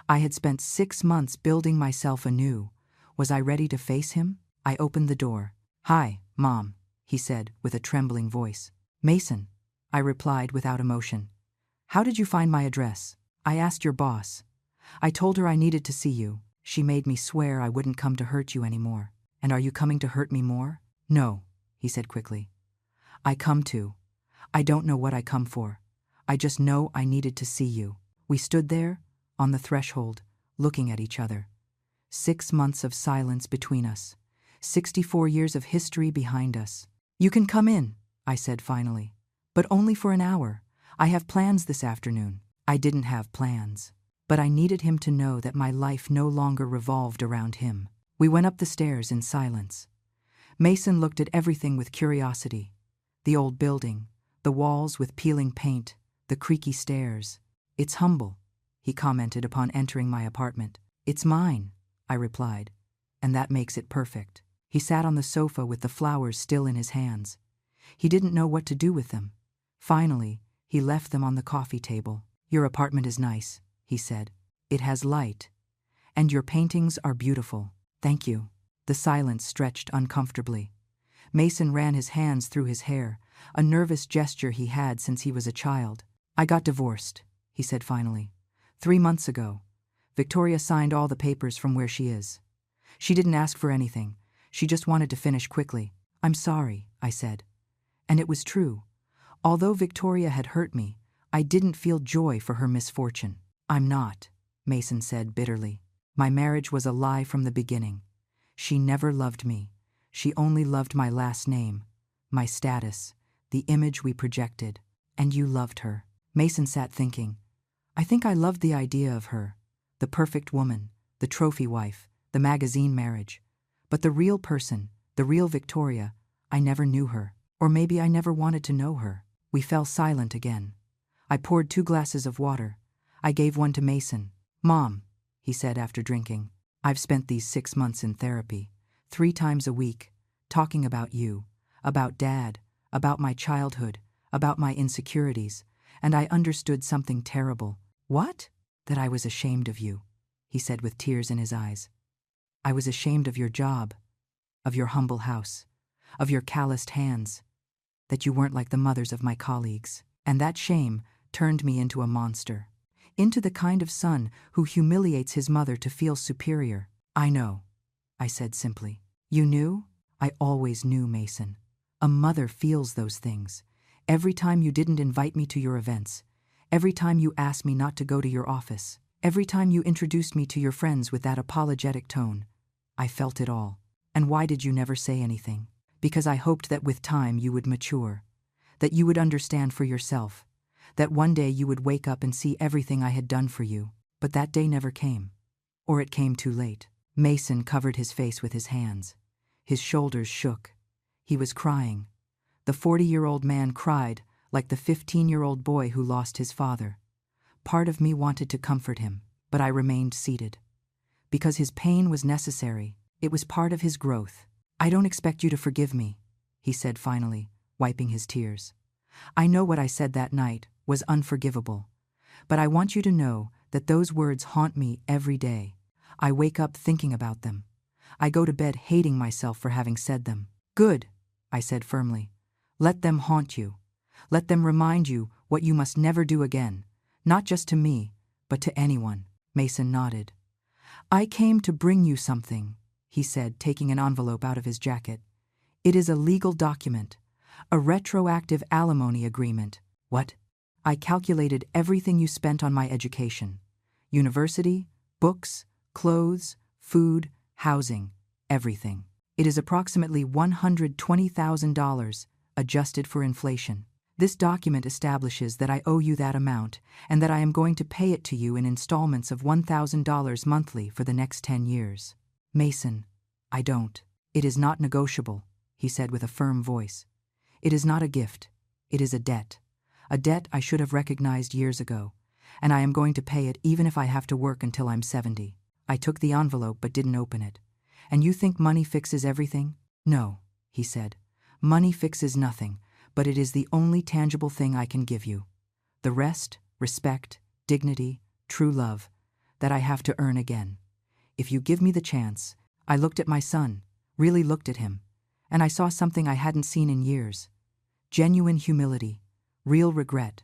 I had spent 6 months building myself anew. Was I ready to face him? I opened the door. "Hi, Mom," he said with a trembling voice. "Mason," I replied without emotion. "How did you find my address?" "I asked your boss. I told her I needed to see you. She made me swear I wouldn't come to hurt you anymore." "And are you coming to hurt me more?" "No," he said quickly. "I don't know what I come for. I just know I needed to see you." We stood there, on the threshold, looking at each other. 6 months of silence between us. 64 years of history behind us. "You can come in," I said finally. "But only for an hour. I have plans this afternoon." I didn't have plans. But I needed him to know that my life no longer revolved around him. We went up the stairs in silence. Mason looked at everything with curiosity. The old building, the walls with peeling paint, the creaky stairs. "It's humble," he commented upon entering my apartment. "It's mine," I replied, "and that makes it perfect." He sat on the sofa with the flowers still in his hands. He didn't know what to do with them. Finally, he left them on the coffee table. "Your apartment is nice," he said. "It has light. And your paintings are beautiful. Thank you." The silence stretched uncomfortably. Mason ran his hands through his hair, a nervous gesture he had since he was a child. "I got divorced," he said finally. 3 months ago. Victoria signed all the papers from where she is. She didn't ask for anything. She just wanted to finish quickly." "I'm sorry," I said. And it was true. Although Victoria had hurt me, I didn't feel joy for her misfortune. "I'm not," Mason said bitterly. "My marriage was a lie from the beginning. She never loved me. She only loved my last name, my status, the image we projected. And you loved her." Mason sat thinking. "I think I loved the idea of her, the perfect woman, the trophy wife, the magazine marriage. But the real person, the real Victoria, I never knew her. Or maybe I never wanted to know her." We fell silent again. I poured 2 glasses of water. I gave one to Mason. "Mom," he said after drinking, "I've spent these 6 months in therapy, 3 times a week, talking about you, about Dad, about my childhood, about my insecurities, and I understood something terrible." "What?" "That I was ashamed of you," he said with tears in his eyes. "I was ashamed of your job, of your humble house, of your calloused hands, that you weren't like the mothers of my colleagues. And that shame turned me into a monster, into the kind of son who humiliates his mother to feel superior." "I know," I said simply. "You knew?" "I always knew, Mason. A mother feels those things. Every time you didn't invite me to your events, every time you asked me not to go to your office, every time you introduced me to your friends with that apologetic tone, I felt it all. And why did you never say anything? Because I hoped that with time you would mature, that you would understand for yourself, that one day you would wake up and see everything I had done for you. But that day never came. Or it came too late." Mason covered his face with his hands. His shoulders shook. He was crying. The 40-year-old man cried like the 15-year-old boy who lost his father. Part of me wanted to comfort him, but I remained seated. Because his pain was necessary. It was part of his growth. "I don't expect you to forgive me," he said finally, wiping his tears. "I know what I said that night was unforgivable. But I want you to know that those words haunt me every day. I wake up thinking about them. I go to bed hating myself for having said them." "Good," I said firmly. "Let them haunt you. Let them remind you what you must never do again, not just to me, but to anyone." Mason nodded. "I came to bring you something," he said, taking an envelope out of his jacket. "It is a legal document, a retroactive alimony agreement." "What?" "I calculated everything you spent on my education. University, books, clothes, food, housing, everything. It is approximately $120,000, adjusted for inflation. This document establishes that I owe you that amount and that I am going to pay it to you in installments of $1,000 monthly for the next 10 years. "Mason, I don't. It is not negotiable," he said with a firm voice. It is not a gift. It is a debt. A debt I should have recognized years ago, and I am going to pay it even if I have to work until I'm 70. I took the envelope but didn't open it. And you think money fixes everything? No, he said. Money fixes nothing, but it is the only tangible thing I can give you. The rest, respect, dignity, true love, that I have to earn again. If you give me the chance. I looked at my son, really looked at him, and I saw something I hadn't seen in years. Genuine humility, real regret,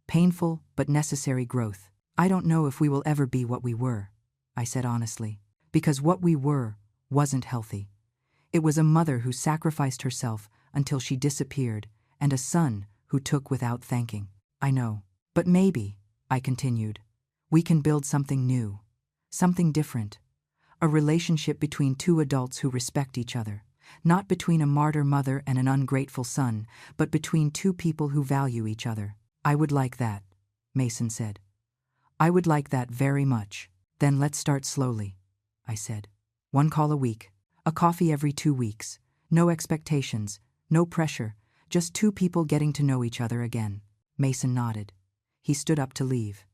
painful but necessary growth. I don't know if we will ever be what we were, I said honestly, because what we were wasn't healthy. It was a mother who sacrificed herself until she disappeared, and a son who took without thanking. I know. But maybe, I continued, we can build something new, something different. A relationship between two adults who respect each other. Not between a martyr mother and an ungrateful son, but between two people who value each other. I would like that, Mason said. I would like that very much. Then let's start slowly, I said. 1 call a week, a coffee every 2 weeks. No expectations, no pressure, just two people getting to know each other again. Mason nodded. He stood up to leave.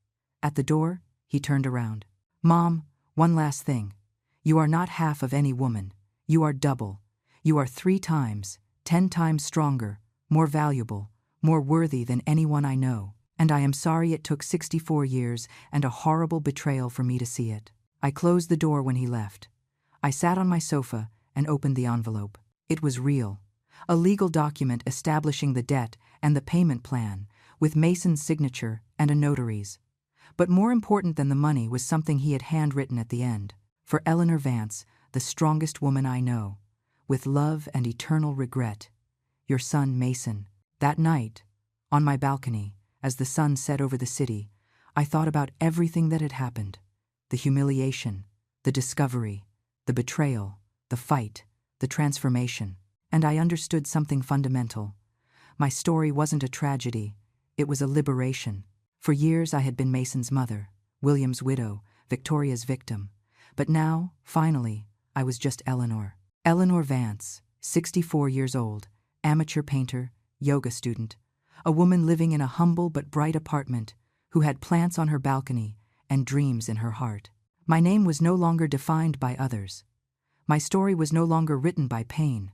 At the door, he turned around. Mom, one last thing. You are not half of any woman. You are double. You are 3 times, 10 times stronger, more valuable, more worthy than anyone I know. And I am sorry it took 64 years and a horrible betrayal for me to see it. I closed the door when he left. I sat on my sofa and opened the envelope. It was real. A legal document establishing the debt and the payment plan, with Mason's signature and a notary's. But more important than the money was something he had handwritten at the end. For Eleanor Vance, the strongest woman I know. With love and eternal regret. Your son, Mason. That night, on my balcony, as the sun set over the city, I thought about everything that had happened. The humiliation, the discovery, the betrayal, the fight, the transformation. And I understood something fundamental. My story wasn't a tragedy. It was a liberation. For years I had been Mason's mother, William's widow, Victoria's victim. But now, finally, I was just Eleanor. Eleanor Vance, 64 years old, amateur painter, yoga student, a woman living in a humble but bright apartment who had plants on her balcony and dreams in her heart. My name was no longer defined by others. My story was no longer written by pain.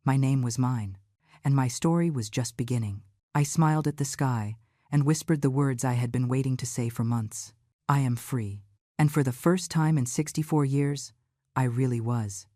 My name was mine, and my story was just beginning. I smiled at the sky and whispered the words I had been waiting to say for months. I am free. And for the first time in 64 years, I really was.